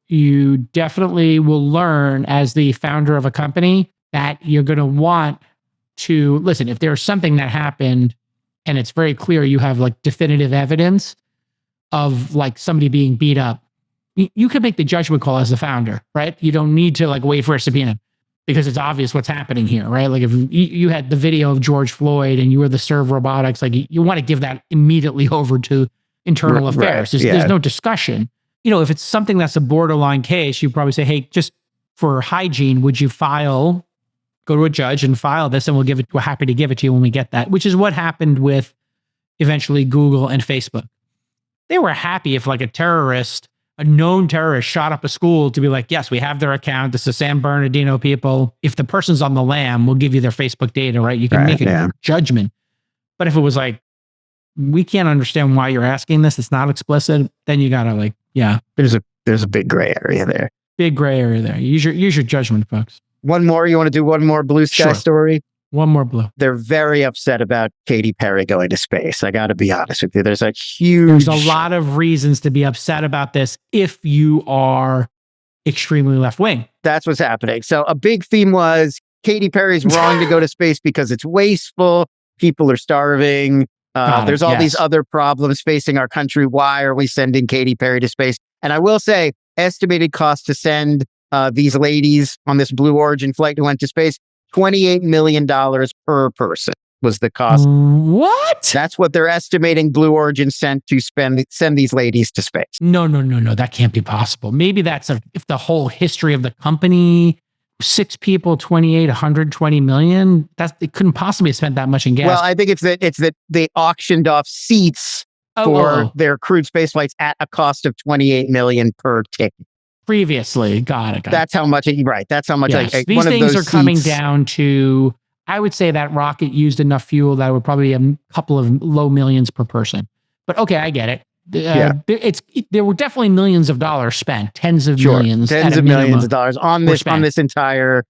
You definitely will learn as the founder of a company that you're going to want to listen. If there's something that happened and it's very clear you have like definitive evidence of like somebody being beat up, you can make the judgment call as the founder, right? You don't need to like wait for a subpoena because it's obvious what's happening here, right? Like if you had the video of George Floyd and you were the Serve Robotics, like you want to give that immediately over to internal affairs. There's no discussion. If it's something that's a borderline case, you probably say, hey, just for hygiene, would you go to a judge and file this and we're happy to give it to you when we get that, which is what happened with eventually Google and Facebook. They were happy if like a known terrorist shot up a school to be like, yes, we have their account. This is San Bernardino people. If the person's on the lam, we'll give you their Facebook data, right? You can make a judgment. But if it was like, we can't understand why you're asking this, it's not explicit, then you gotta like, There's a big gray area there. Big gray area there. Use your judgment, folks. One more? You want to do one more blue sky story? One more blue. They're very upset about Katy Perry going to space. I got to be honest with you. There's a lot of reasons to be upset about this if you are extremely left wing. That's what's happening. So a big theme was Katy Perry's wrong to go to space because it's wasteful. People are starving. There's all these other problems facing our country. Why are we sending Katy Perry to space? And I will say, estimated cost to send these ladies on this Blue Origin flight who went to space, $28 million per person was the cost. What? That's what they're estimating Blue Origin sent to send these ladies to space. No. That can't be possible. Maybe if the whole history of the company, 6 people, 120 million, it couldn't possibly have spent that much in gas. Well, I think it's that they auctioned off seats for their crewed space flights at a cost of $28 million per ticket. Previously, got it. That's how much. That's how much. Yes. Like, these one things of those are coming seats, down to. I would say that rocket used enough fuel that would probably a couple of low millions per person. But okay, I get it. There were definitely millions of dollars spent, tens of millions of dollars on this entire.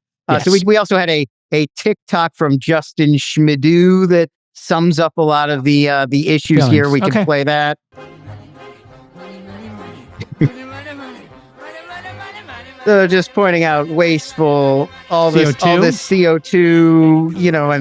So we also had a TikTok from Justin Schmidu that sums up a lot of the issues here. We can play that. So just pointing out wasteful, all this CO2,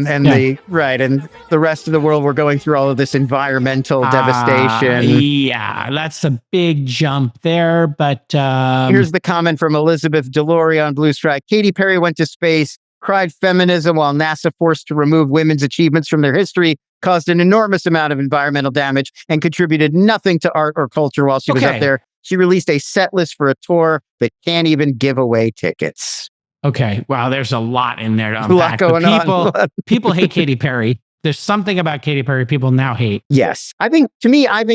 and the rest of the world, we're going through all of this environmental devastation. Yeah, that's a big jump there. But here's the comment from Elizabeth Delory on Blue Strike. Katy Perry went to space, cried feminism while NASA forced to remove women's achievements from their history, caused an enormous amount of environmental damage, and contributed nothing to art or culture while she was up there. She released a set list for a tour that can't even give away tickets. Okay. Wow. There's a lot in there to A lot unpack. going on. People hate Katy Perry. There's something about Katy Perry people now hate. Yes. I think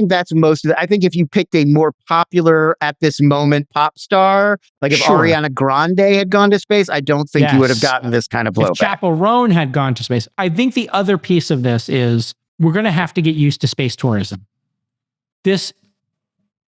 that's most of it. I think if you picked a more popular at this moment pop star, like if Sure. Ariana Grande had gone to space, I don't think you would have Yes. gotten this kind of If blowback. Chappell Roan had gone to space, I think the other piece of this is we're going to have to get used to space tourism. This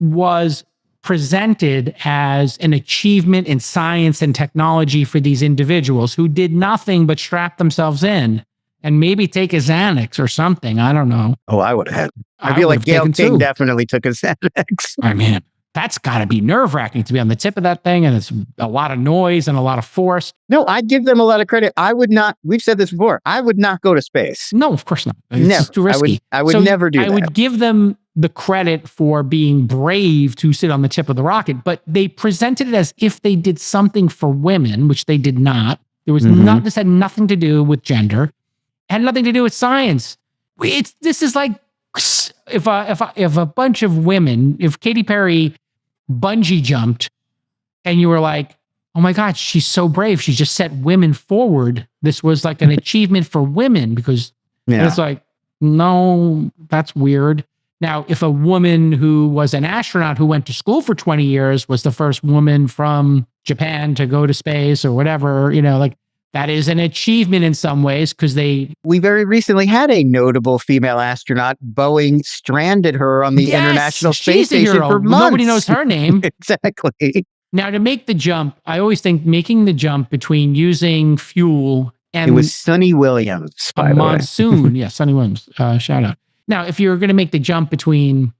was presented as an achievement in science and technology for these individuals who did nothing but strap themselves in and maybe take a Xanax or something. I don't know. Oh, I would have. I I feel would like have Gail taken King two. definitely took a Xanax. I mean, that's got to be nerve-wracking to be on the tip of that thing, and it's a lot of noise and a lot of force. No, I give them a lot of credit. I would not, we've said this before, I would not go to space. No, of course not. It's Never. too risky. I would never do I that. would give them the credit for being brave to sit on the tip of the rocket, but they presented it as if they did something for women, which they did not. There was not. This had nothing to do with gender. Had nothing to do with science. This is like if a bunch of women, if Katy Perry bungee jumped, and you were like, "Oh my God, she's so brave! She just set women forward." This was like an achievement for women because it's like, no, that's weird. Now, if a woman who was an astronaut who went to school for 20 years was the first woman from Japan to go to space or whatever, like that is an achievement in some ways because we very recently had a notable female astronaut. Boeing stranded her on the International Space Station for months. Nobody knows her name. Exactly. Now, to make the jump, I always think making the jump between using fuel and It was Sunny Williams, by a the way. monsoon. Yeah, Sunny Williams. Shout out. Now, if you're going to make the jump between,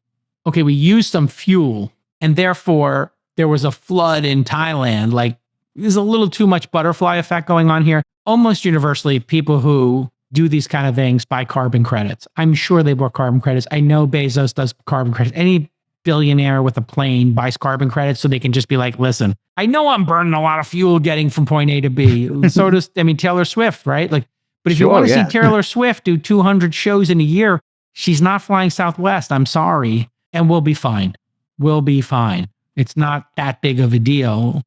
okay, we used some fuel and therefore there was a flood in Thailand, like there's a little too much butterfly effect going on here. Almost universally, people who do these kind of things buy carbon credits. I'm sure they bought carbon credits. I know Bezos does carbon credits. Any billionaire with a plane buys carbon credits so they can just be like, listen, I know I'm burning a lot of fuel getting from point A to B. So does, Taylor Swift, right? Like, but if you want to see Taylor Swift do 200 shows in a year, she's not flying Southwest. I'm sorry. And we'll be fine. We'll be fine. It's not that big of a deal.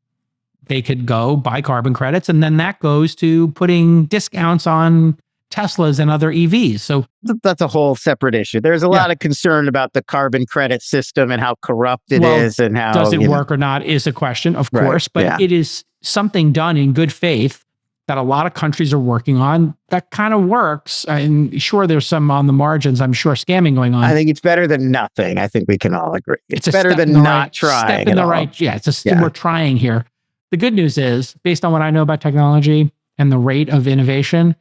They could go buy carbon credits, and then that goes to putting discounts on Teslas and other EVs. So that's a whole separate issue. There's a lot of concern about the carbon credit system and how corrupt it is and how... Does it work or not is a question, of course, but it is something done in good faith that a lot of countries are working on that kind of works. And sure, there's some on the margins, I'm sure, scamming going on. I think it's better than nothing. I think we can all agree. It's better than not trying. Step in the right. Yeah, we're trying here. The good news is, based on what I know about technology and the rate of innovation,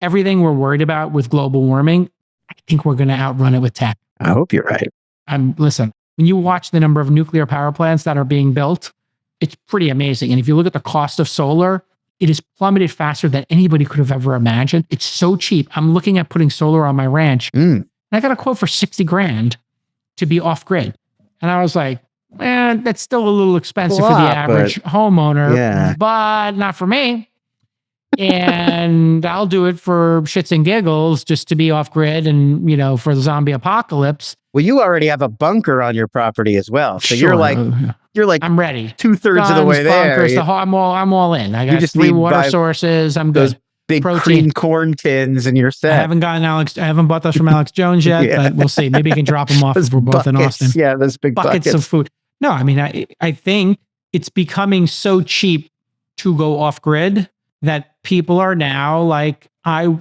everything we're worried about with global warming, I think we're going to outrun it with tech. I hope you're right. Listen, when you watch the number of nuclear power plants that are being built, it's pretty amazing. And if you look at the cost of solar, it has plummeted faster than anybody could have ever imagined. It's so cheap. I'm looking at putting solar on my ranch. And I got a quote for $60,000 to be off grid. And I was like, that's still a little expensive for the average homeowner, but not for me. And I'll do it for shits and giggles just to be off grid and, for the zombie apocalypse. Well, you already have a bunker on your property as well. So you're like, I'm ready. 2/3 of the way there. Bunkers, I'm all in. I got just 3 water sources. I'm good. Those big cream corn tins and you're set. I haven't bought those from Alex Jones yet, but we'll see. Maybe you can drop them off if we're both in Austin. Yeah, those big buckets of food. No, I mean, I think it's becoming so cheap to go off grid that people are now like, I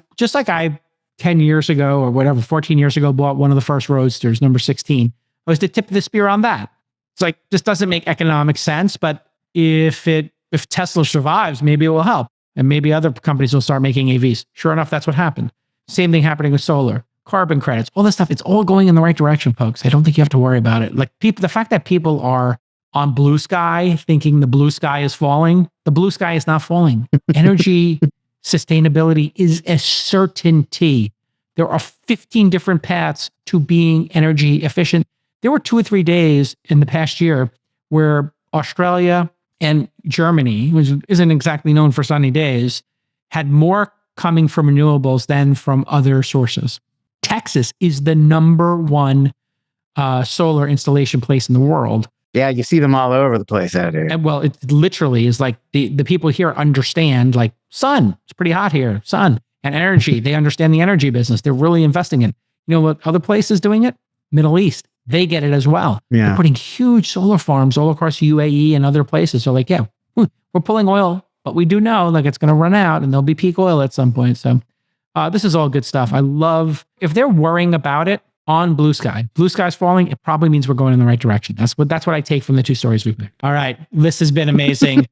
10 years ago or whatever, 14 years ago, bought one of the first Roadsters, number 16. I was the tip of the spear on that. It's like, this doesn't make economic sense, but if Tesla survives, maybe it will help. And maybe other companies will start making EVs. Sure enough, that's what happened. Same thing happening with solar, carbon credits, all this stuff. It's all going in the right direction, folks. I don't think you have to worry about it. Like the fact that people are on blue sky thinking the blue sky is falling, the blue sky is not falling. Energy sustainability is a certainty. There are 15 different paths to being energy efficient. There were 2 or 3 days in the past year where Australia and Germany, which isn't exactly known for sunny days, had more coming from renewables than from other sources. Texas is the number 1 solar installation place in the world. Yeah, you see them all over the place out here. And well, it literally is like the people here understand like sun, it's pretty hot here, sun and energy. They understand the energy business. They're really investing in. You know what other places doing it? Middle East. They get it as well. Yeah. They're putting huge solar farms all across UAE and other places. So like, yeah, we're pulling oil, but we do know like it's going to run out and there'll be peak oil at some point. So this is all good stuff. I love, if they're worrying about it on blue sky's falling, it probably means we're going in the right direction. That's what I take from the two stories we picked. All right. This has been amazing.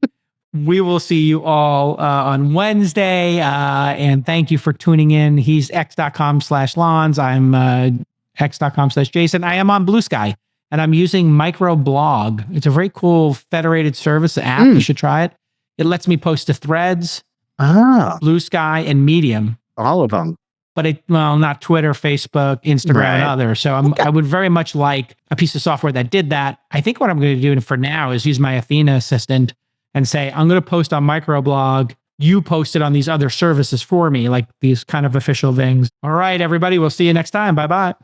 We will see you all on Wednesday. And thank you for tuning in. He's x.com/Lons. I'm x.com/Jason. I am on Blue Sky and I'm using Microblog. It's a very cool federated service app. You should try it. It lets me post to Threads, Blue Sky, and Medium. All of them. But not Twitter, Facebook, Instagram, and others. So I would very much like a piece of software that did that. I think what I'm going to do for now is use my Athena assistant and say, I'm going to post on Microblog. You post it on these other services for me, like these kind of official things. All right, everybody. We'll see you next time. Bye-bye.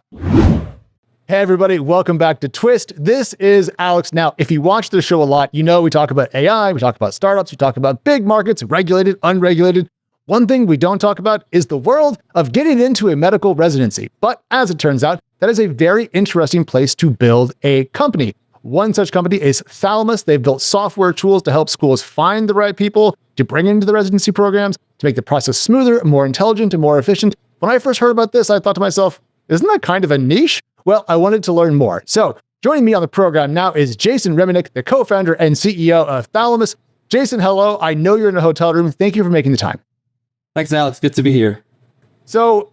Hey, everybody. Welcome back to Twist. This is Alex. Now, if you watch the show a lot, you know we talk about AI, we talk about startups, we talk about big markets, regulated, unregulated. One thing we don't talk about is the world of getting into a medical residency. But as it turns out, that is a very interesting place to build a company. One such company is Thalamus. They've built software tools to help schools find the right people to bring into the residency programs, to make the process smoother, more intelligent, and more efficient. When I first heard about this, I thought to myself, isn't that kind of a niche? Well, I wanted to learn more. So joining me on the program now is Jason Reminick, the co-founder and CEO of Thalamus. Jason, hello. I know you're in a hotel room. Thank you for making the time. Thanks, Alex. Good to be here. So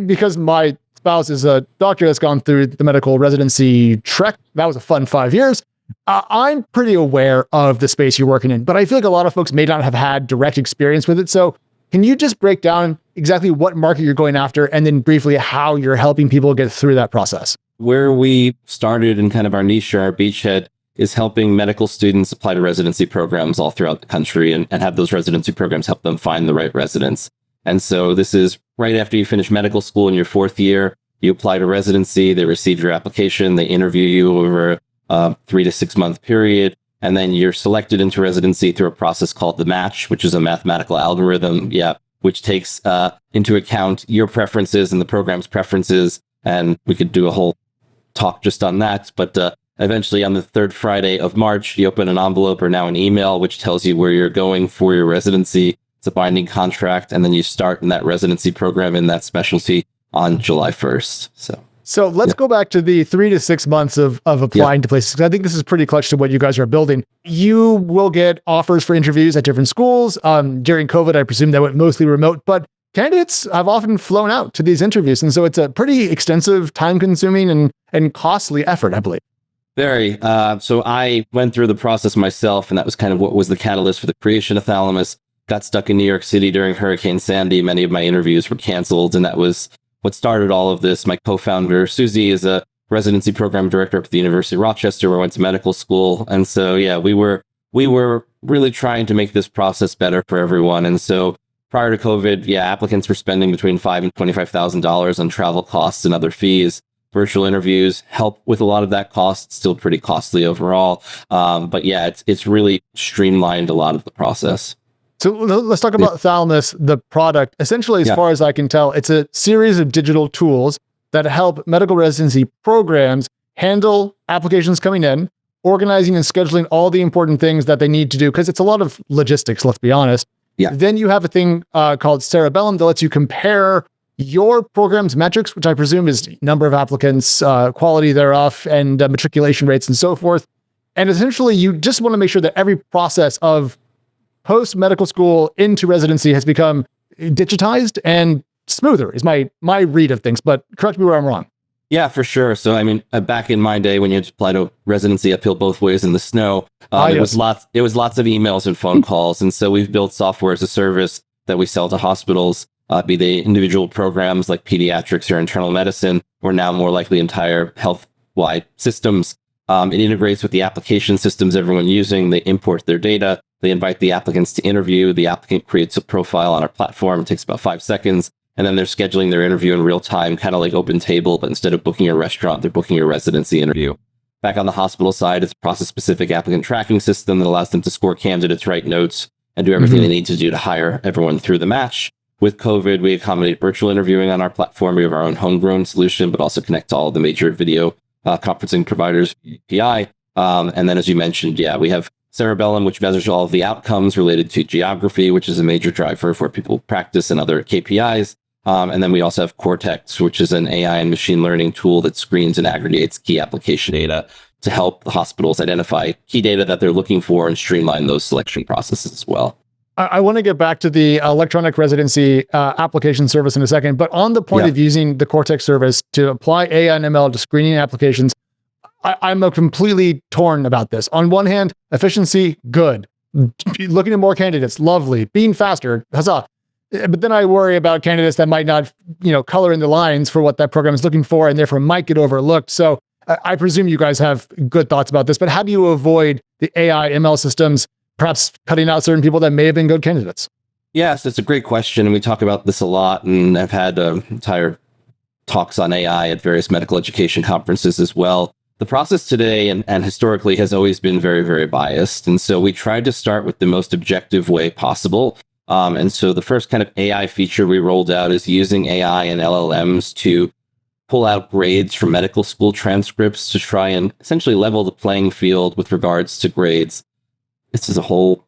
because my spouse is a doctor that's gone through the medical residency trek, that was a fun 5 years. I'm pretty aware of the space you're working in, but I feel like a lot of folks may not have had direct experience with it. So can you just break down exactly what market you're going after and then briefly how you're helping people get through that process? Where we started in kind of our niche or our beachhead is helping medical students apply to residency programs all throughout the country and have those residency programs help them find the right residents. And so this is right after you finish medical school in your 4th year, you apply to residency, they receive your application, they interview you over a 3 to 6 month period, and then you're selected into residency through a process called the match, which is a mathematical algorithm, which takes into account your preferences and the program's preferences. And we could do a whole talk just on that. But eventually on the 3rd Friday of March, you open an envelope or now an email, which tells you where you're going for your residency. It's a binding contract. And then you start in that residency program in that specialty on July 1st. So let's go back to the 3 to 6 months of applying to places. I think this is pretty clutch to what you guys are building. You will get offers for interviews at different schools. During COVID, I presume that went mostly remote, but candidates have often flown out to these interviews. And so it's a pretty extensive, time-consuming and costly effort, I believe. Very. So I went through the process myself, and that was kind of what was the catalyst for the creation of Thalamus. Got stuck in New York City during Hurricane Sandy. Many of my interviews were canceled, and that was what started all of this. My co-founder, Susie, is a residency program director up at the University of Rochester, where I went to medical school. And so, we were really trying to make this process better for everyone. And so prior to COVID, applicants were spending between $5,000 and $25,000 on travel costs and other fees. Virtual interviews help with a lot of that cost, still pretty costly overall. But it's really streamlined a lot of the process. So let's talk about Thalamus, the product. Essentially, as far as I can tell, it's a series of digital tools that help medical residency programs handle applications coming in, organizing and scheduling all the important things that they need to do, because it's a lot of logistics, let's be honest. Yeah. Then you have a thing called Cerebellum that lets you compare your program's metrics, which I presume is number of applicants, quality thereof, and matriculation rates and so forth. And essentially, you just want to make sure that every process of post-medical school into residency has become digitized and smoother, is my read of things, but correct me where I'm wrong. Yeah, for sure. So, I mean, back in my day when you had to apply to residency uphill both ways in the snow, it was lots of emails and phone calls. And so we've built software as a service that we sell to hospitals, be they individual programs like pediatrics or internal medicine, or now more likely entire health-wide systems. It integrates with the application systems everyone's using. They import their data. They invite the applicants to interview. The applicant creates a profile on our platform. It takes about 5 seconds. And then they're scheduling their interview in real time, kind of like Open Table, but instead of booking a restaurant, they're booking a residency interview. Back on the hospital side, it's a process-specific applicant tracking system that allows them to score candidates, write notes, and do everything they need to do to hire everyone through the match. With COVID, we accommodate virtual interviewing on our platform. We have our own homegrown solution, but also connect to all the major video conferencing providers, API. And then, as you mentioned, we have Cerebellum, which measures all of the outcomes related to geography, which is a major driver for people practice and other KPIs. And then we also have Cortex, which is an AI and machine learning tool that screens and aggregates key application data to help the hospitals identify key data that they're looking for and streamline those selection processes as well. I want to get back to the electronic residency application service in a second, but on the point of using the Cortex service to apply AI and ML to screening applications, I'm completely torn about this. On one hand, efficiency, good. Looking at more candidates, lovely. Being faster, huzzah. But then I worry about candidates that might not, color in the lines for what that program is looking for and therefore might get overlooked. So I presume you guys have good thoughts about this, but how do you avoid the AI ML systems perhaps cutting out certain people that may have been good candidates? Yes, it's a great question. And we talk about this a lot. And I've had entire talks on AI at various medical education conferences as well. The process today and historically has always been very, very biased. And so we tried to start with the most objective way possible. And so the first kind of AI feature we rolled out is using AI and LLMs to pull out grades from medical school transcripts to try and essentially level the playing field with regards to grades. This is a whole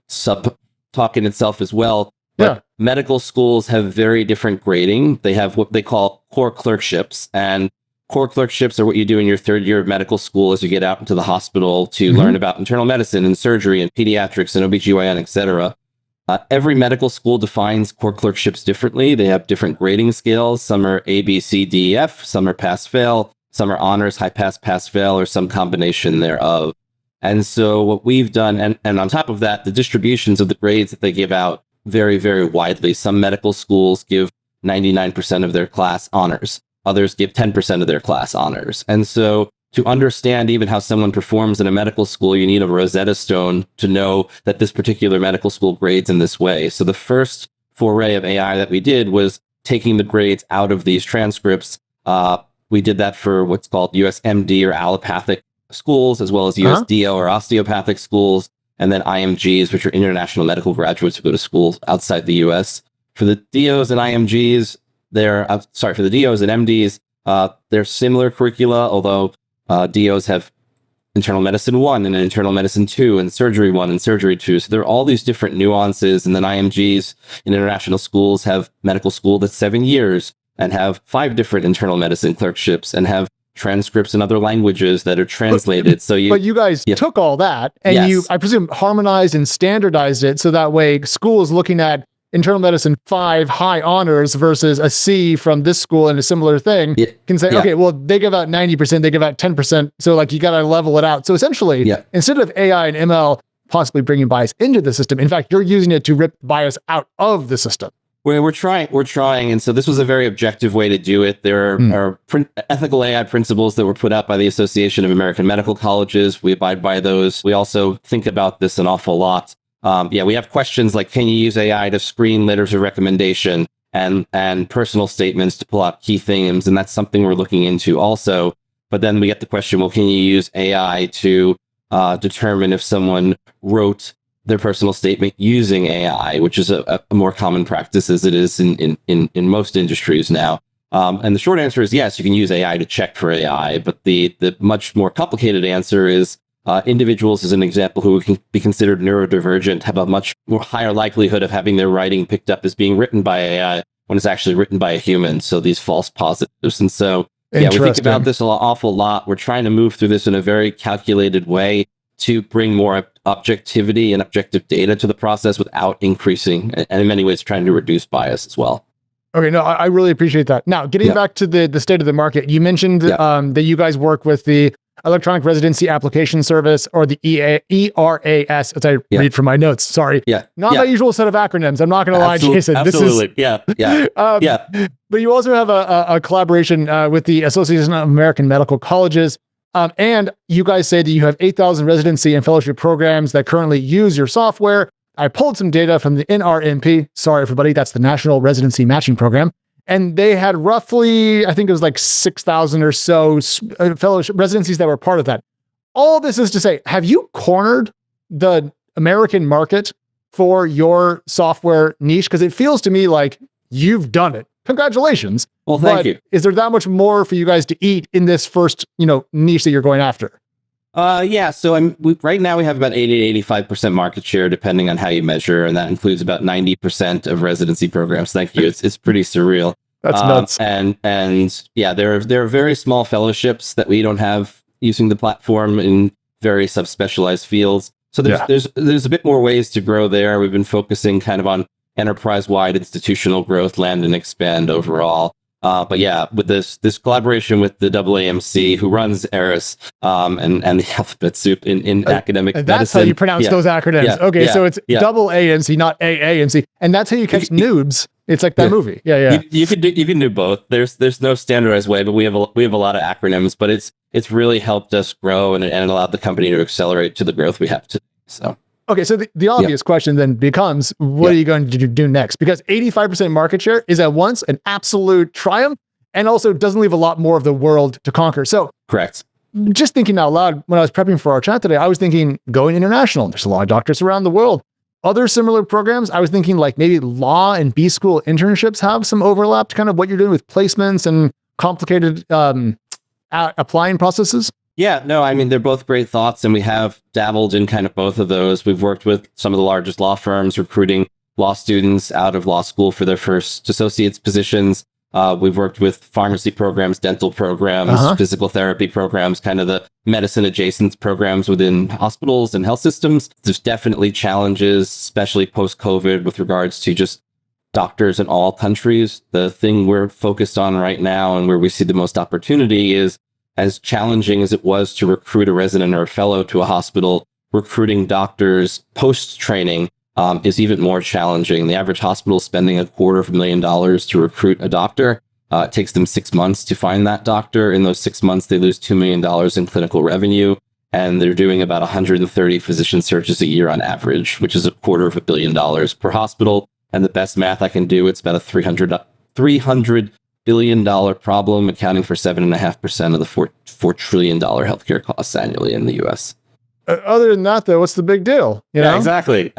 sub-talk in itself as well. But medical schools have very different grading. They have what they call core clerkships, and core clerkships are what you do in your third year of medical school as you get out into the hospital to learn about internal medicine and surgery and pediatrics and OBGYN, et cetera. Every medical school defines core clerkships differently. They have different grading scales. Some are A, B, C, D, E, F. Some are pass-fail. Some are honors, high pass, pass-fail, or some combination thereof. And so what we've done, and on top of that, the distributions of the grades that they give out vary very widely. Some medical schools give 99% of their class honors. Others give 10% of their class honors. And so to understand even how someone performs in a medical school, you need a Rosetta Stone to know that this particular medical school grades in this way. So the first foray of AI that we did was taking the grades out of these transcripts. We did that for what's called USMD or allopathic schools, as well as USDO or osteopathic schools, and then IMGs, which are international medical graduates who go to schools outside the US. For the DOs and IMGs, for the DOs and MDs, they're similar curricula, although DOs have internal medicine 1 and internal medicine 2 and surgery 1 and surgery 2. So there are all these different nuances. And then IMGs in international schools have medical school that's 7 years and have 5 different internal medicine clerkships and have transcripts in other languages that are translated. But you guys took all that and you, I presume, harmonized and standardized it so that way schools looking at internal medicine 5 high honors versus a C from this school and a similar thing can say, okay, well, they give out 90%, they give out 10%. So like you got to level it out. So essentially, instead of AI and ML possibly bringing bias into the system, in fact, you're using it to rip bias out of the system. We're trying. And so this was a very objective way to do it. There are ethical AI principles that were put out by the Association of American Medical Colleges. We abide by those. We also think about this an awful lot. We have questions like, can you use AI to screen letters of recommendation and personal statements to pull out key themes? And that's something we're looking into also. But then we get the question, well, can you use AI to determine if someone wrote their personal statement using AI, which is a more common practice as it is in most industries now. And the short answer is yes, you can use AI to check for AI, but the much more complicated answer is individuals, as an example, who can be considered neurodivergent have a much more higher likelihood of having their writing picked up as being written by AI when it's actually written by a human. So these false positives. And so, we think about this an awful lot. We're trying to move through this in a very calculated way to bring more objectivity and objective data to the process without increasing, and in many ways trying to reduce bias as well. Okay, no, I really appreciate that. Now, getting back to the state of the market, you mentioned that you guys work with the Electronic Residency Application Service, or the ERAS, as I read from my notes. Sorry. Not my usual set of acronyms. I'm not going to lie, Jason. Absolutely. But you also have a collaboration with the Association of American Medical Colleges. And you guys say that you have 8,000 residency and fellowship programs that currently use your software. I pulled some data from the NRMP. Sorry, everybody. That's the National Residency Matching Program. and they had roughly, I think it was like 6,000 or so fellowship residencies that were part of that. All this is to say, have you cornered the American market for your software niche? Because it feels to me like you've done it. Congratulations. Well, thank you. Is there that much more for you guys to eat in this first, niche that you're going after? Yeah. So right now we have about 80 to 85% market share, depending on how you measure. And that includes about 90% of residency programs. Thank you. It's pretty surreal. That's nuts. And yeah, there are very small fellowships that we don't have using the platform in very subspecialized fields. So there's a bit more ways to grow there. We've been focusing kind of on enterprise-wide institutional growth, land and expand overall. But yeah, with this collaboration with the AAMC, who runs ERIS, and the alphabet soup in academic medicine. That's how you pronounce those acronyms. Yeah, okay, yeah, so it's AAMC, not AAMC, and that's how you catch noobs. It's like that movie. Yeah. You can do both. There's no standardized way, but we have a lot of acronyms. But it's really helped us grow and allowed the company to accelerate to the growth we have today. So. Okay, so the obvious question then becomes, what are you going to do next? Because 85% market share is at once an absolute triumph and also doesn't leave a lot more of the world to conquer. So, correct. Just thinking out loud, when I was prepping for our chat today, I was thinking going international. There's a lot of doctors around the world. Other similar programs, I was thinking like maybe law and B-school internships have some overlap to kind of what you're doing with placements and complicated applying processes. Yeah, no, I mean, they're both great thoughts, and we have dabbled in kind of both of those. We've worked with some of the largest law firms recruiting law students out of law school for their first associate's positions. We've worked with pharmacy programs, dental programs, physical therapy programs, kind of the medicine adjacent programs within hospitals and health systems. There's definitely challenges, especially post-COVID, with regards to just doctors in all countries. The thing we're focused on right now and where we see the most opportunity is, as challenging as it was to recruit a resident or a fellow to a hospital, recruiting doctors post-training is even more challenging. The average hospital is spending $250,000 to recruit a doctor. It takes them 6 months to find that doctor. In those 6 months, they lose $2 million in clinical revenue, and they're doing about 130 physician searches a year on average, which is $250 million per hospital. And the best math I can do, it's about a $300 billion problem, accounting for 7.5% of the $4 trillion healthcare costs annually in the U.S. Other than that, though, what's the big deal? Yeah, exactly.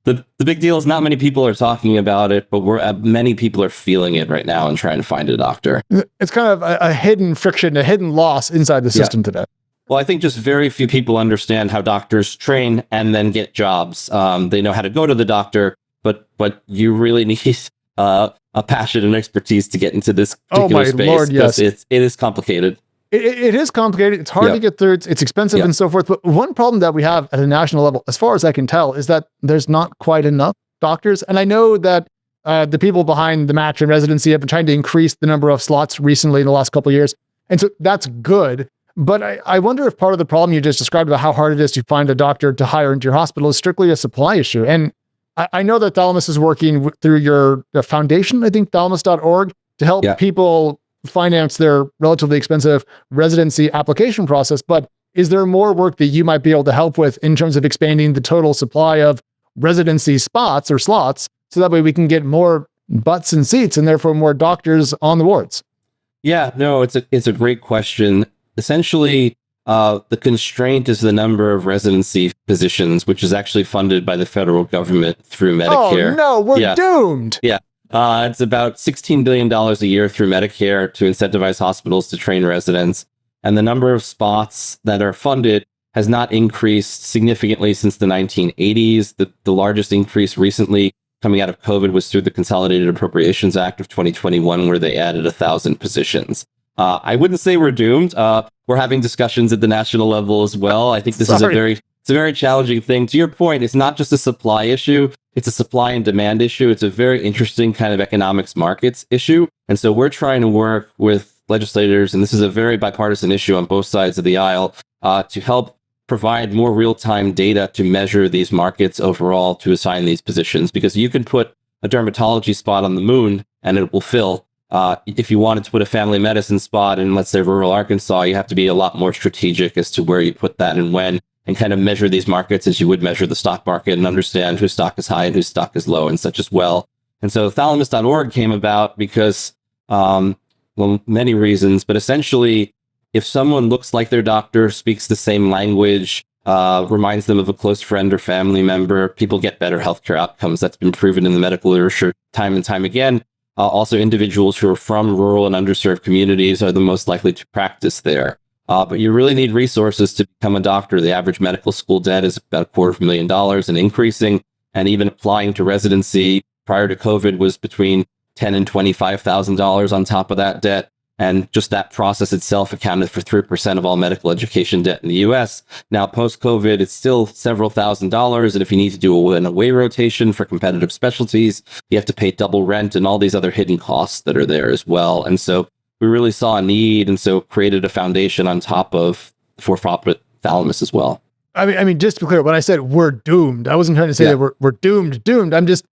The big deal is not many people are talking about it, but many people are feeling it right now and trying to find a doctor. It's kind of a hidden friction, a hidden loss inside the system today. Well, I think just very few people understand how doctors train and then get jobs. They know how to go to the doctor, but you really need a passion and expertise to get into this particular space. Lord, yes. It is complicated. It is complicated. It's hard to get through. It's expensive and so forth. But one problem that we have at a national level, as far as I can tell, is that there's not quite enough doctors. And I know that the people behind the match and residency have been trying to increase the number of slots recently in the last couple of years. And so that's good. But I wonder if part of the problem you just described about how hard it is to find a doctor to hire into your hospital is strictly a supply issue. And I know that Thalamus is working through your foundation, I think thalamus.org, to help people finance their relatively expensive residency application process. But is there more work that you might be able to help with in terms of expanding the total supply of residency spots or slots, so that way we can get more butts and seats and therefore more doctors on the wards? Yeah, no, it's a great question. Essentially, the constraint is the number of residency positions, which is actually funded by the federal government through Medicare. Oh no, we're doomed. Yeah. It's about $16 billion a year through Medicare to incentivize hospitals to train residents. And the number of spots that are funded has not increased significantly since the 1980s. The largest increase recently coming out of COVID was through the Consolidated Appropriations Act of 2021, where they added 1,000 positions. I wouldn't say we're doomed. We're having discussions at the national level as well. I think this is a very challenging thing. To your point, it's not just a supply issue. It's a supply and demand issue. It's a very interesting kind of economics markets issue. And so we're trying to work with legislators, and this is a very bipartisan issue on both sides of the aisle, to help provide more real-time data to measure these markets overall to assign these positions. Because you can put a dermatology spot on the moon and it will fill. If you wanted to put a family medicine spot in, let's say, rural Arkansas, you have to be a lot more strategic as to where you put that and when, and kind of measure these markets as you would measure the stock market and understand whose stock is high and whose stock is low and such as well. And so thalamus.org came about because Well, many reasons, but essentially, if someone looks like their doctor, speaks the same language, reminds them of a close friend or family member, people get better healthcare outcomes. That's been proven in the medical literature time and time again. Also, individuals who are from rural and underserved communities are the most likely to practice there. But you really need resources to become a doctor. The average medical school debt is about $250,000 and increasing, and even applying to residency prior to COVID was between $10,000 and $25,000 on top of that debt. And just that process itself accounted for 3% of all medical education debt in the US. Now, post-COVID, it's still several $1,000s. And if you need to do an away rotation for competitive specialties, you have to pay double rent and all these other hidden costs that are there as well. And so we really saw a need, and so created a foundation on top of for-profit Thalamus as well. I mean, just to be clear, when I said we're doomed, I wasn't trying to say that we're doomed. I'm just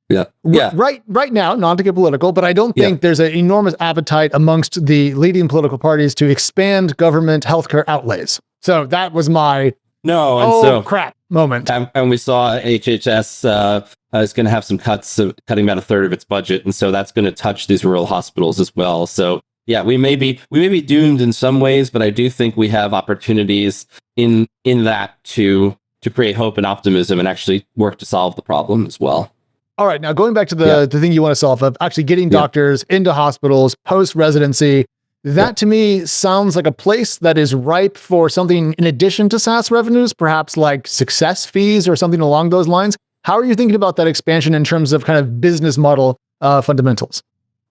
right now, not to get political, but I don't think there's an enormous appetite amongst the leading political parties to expand government healthcare outlays. So that was my crap moment. And we saw HHS is going to have some cuts, cutting about a third of its budget, and so that's going to touch these rural hospitals as well. So yeah, we may be doomed in some ways, but I do think we have opportunities in that to create hope and optimism and actually work to solve the problem as well. All right, now going back to the thing you want to solve of actually getting doctors into hospitals post residency, that to me sounds like a place that is ripe for something in addition to SaaS revenues, perhaps like success fees or something along those lines. How are you thinking about that expansion in terms of kind of business model fundamentals?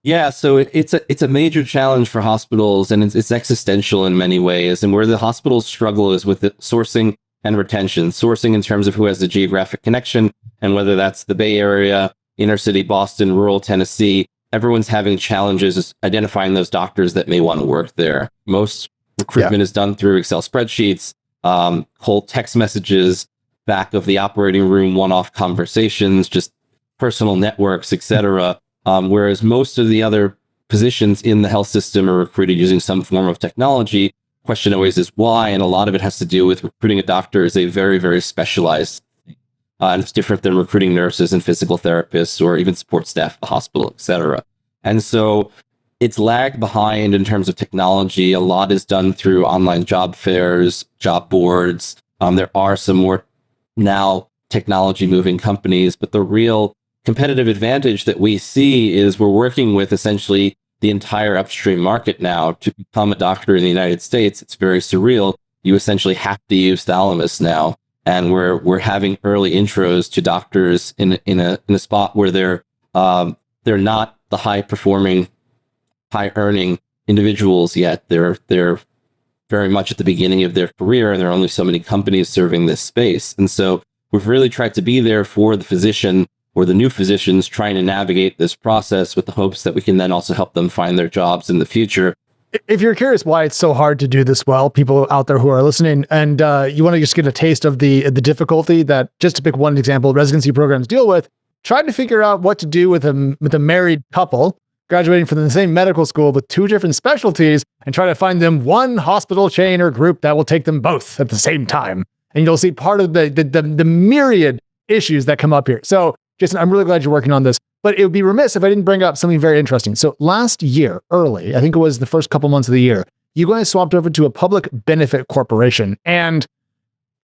Yeah, so it's a major challenge for hospitals, and it's existential in many ways. And where the hospitals struggle is with the sourcing and retention. Sourcing in terms of who has the geographic connection, and whether that's the Bay Area, inner city Boston, rural Tennessee, everyone's having challenges identifying those doctors that may want to work there. Most recruitment is done through Excel spreadsheets, cold text messages, back of the operating room, one-off conversations, just personal networks, etc. Whereas most of the other positions in the health system are recruited using some form of technology. Question always is why, and a lot of it has to do with recruiting a doctor is a very, very specialized thing. And it's different than recruiting nurses and physical therapists or even support staff at the hospital, etc. And so it's lagged behind in terms of technology. A lot is done through online job fairs, job boards. There are some more now technology moving companies, but the real competitive advantage that we see is we're working with essentially the entire upstream market now. To become a doctor in the United States, it's very surreal. You essentially have to use Thalamus now, and we're having early intros to doctors in a spot where they're not the high performing, high earning individuals yet. They're very much at the beginning of their career, and there are only so many companies serving this space. And so we've really tried to be there for the physician or the new physicians trying to navigate this process with the hopes that we can then also help them find their jobs in the future. If you're curious why it's so hard to do this well, people out there who are listening, and you want to just get a taste of the difficulty that, just to pick one example, residency programs deal with, try to figure out what to do with a married couple graduating from the same medical school with two different specialties and try to find them one hospital chain or group that will take them both at the same time. And you'll see part of the myriad issues that come up here. So Jason, I'm really glad you're working on this, but it would be remiss if I didn't bring up something very interesting. So last year, early, I think it was the first couple months of the year, you guys swapped over to a public benefit corporation. And,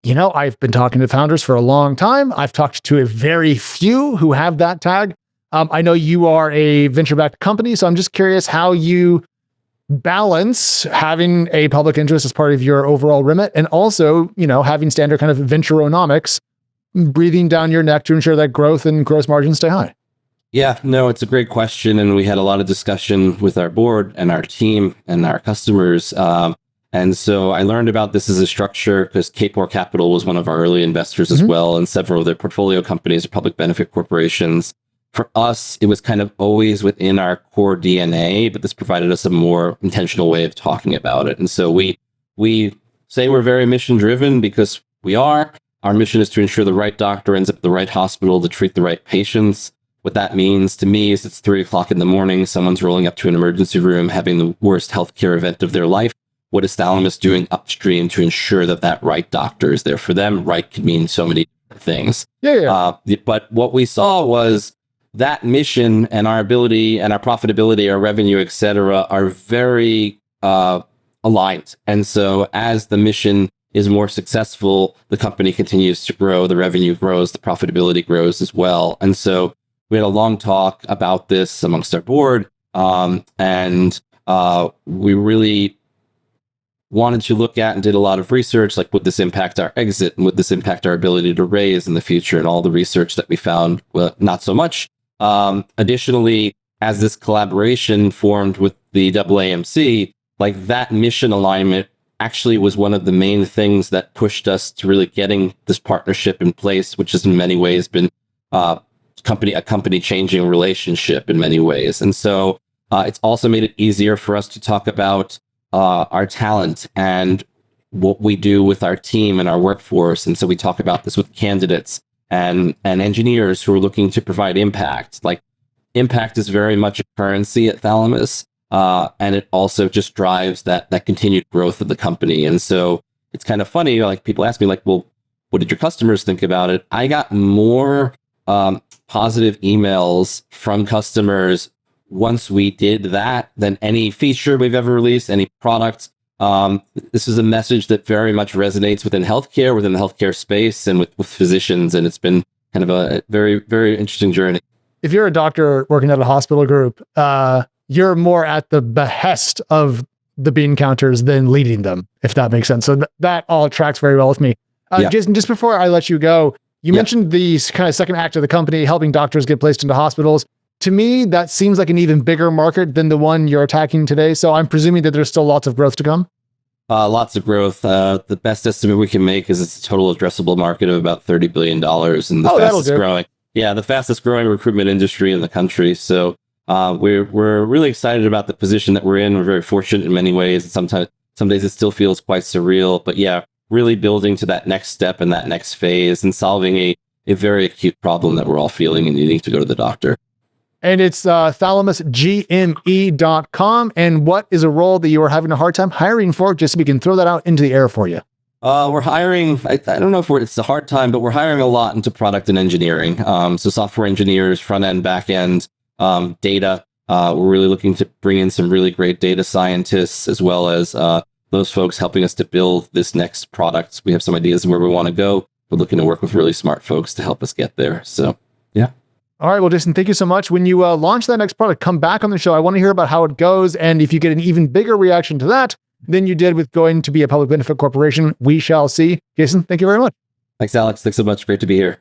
you know, I've been talking to founders for a long time. I've talked to a very few who have that tag. I know you are a venture-backed company, so I'm just curious how you balance having a public interest as part of your overall remit and also, you know, having standard kind of venturonomics breathing down your neck to ensure that growth and gross margins stay high. Yeah, no, it's a great question. And we had a lot of discussion with our board and our team and our customers. And so I learned about this as a structure because Capor Capital was one of our early investors as well. And several of their portfolio companies are public benefit corporations. For us, it was kind of always within our core DNA, but this provided us a more intentional way of talking about it. And so we say we're very mission driven because we are. Our mission is to ensure the right doctor ends up at the right hospital to treat the right patients. What that means to me is it's 3:00 in the morning, someone's rolling up to an emergency room, having the worst healthcare event of their life. What is Thalamus doing upstream to ensure that that right doctor is there for them? Right could mean so many things. Yeah. But what we saw was that mission and our ability and our profitability, our revenue, et cetera, are very aligned. And so as the mission is more successful, the company continues to grow, the revenue grows, the profitability grows as well. And so we had a long talk about this amongst our board, and we really wanted to look at and did a lot of research, like would this impact our exit and would this impact our ability to raise in the future? And all the research that we found, well, not so much. Additionally, as this collaboration formed with the AAMC, like that mission alignment actually was one of the main things that pushed us to really getting this partnership in place, which has in many ways been a company changing relationship in many ways. And so it's also made it easier for us to talk about our talent and what we do with our team and our workforce. And so we talk about this with candidates and engineers who are looking to provide impact. Like impact is very much a currency at Thalamus. And it also just drives that continued growth of the company. And so it's kind of funny, like people ask me like, well, what did your customers think about it? I got more positive emails from customers once we did that than any feature we've ever released, any product. This is a message that very much resonates within healthcare, within the healthcare space, and with physicians. And it's been kind of a very, very interesting journey. If you're a doctor working at a hospital group, you're more at the behest of the bean counters than leading them, if that makes sense. So that all tracks very well with me. Yeah. Jason, just before I let you go, you mentioned the kind of second act of the company, helping doctors get placed into hospitals. To me, that seems like an even bigger market than the one you're attacking today. So I'm presuming that there's still lots of growth to come. Lots of growth. The best estimate we can make is it's a total addressable market of about $30 billion, and the fastest growing. Yeah, the fastest growing recruitment industry in the country. So we're really excited about the position that we're in. We're very fortunate in many ways. And some days it still feels quite surreal, but yeah, really building to that next step and that next phase and solving a very acute problem that we're all feeling and needing to go to the doctor. And it's thalamusgme.com. And what is a role that you are having a hard time hiring for, just so we can throw that out into the air for you? We're hiring, I don't know if it's a hard time, but we're hiring a lot into product and engineering. So software engineers, front end, back end, data. We're really looking to bring in some really great data scientists, as well as those folks helping us to build this next product. We have some ideas of where we want to go. We're looking to work with really smart folks to help us get there. So, yeah. All right. Well, Jason, thank you so much. When you launch that next product, come back on the show. I want to hear about how it goes. And if you get an even bigger reaction to that than you did with going to be a public benefit corporation, we shall see. Jason, thank you very much. Thanks, Alex. Thanks so much. Great to be here.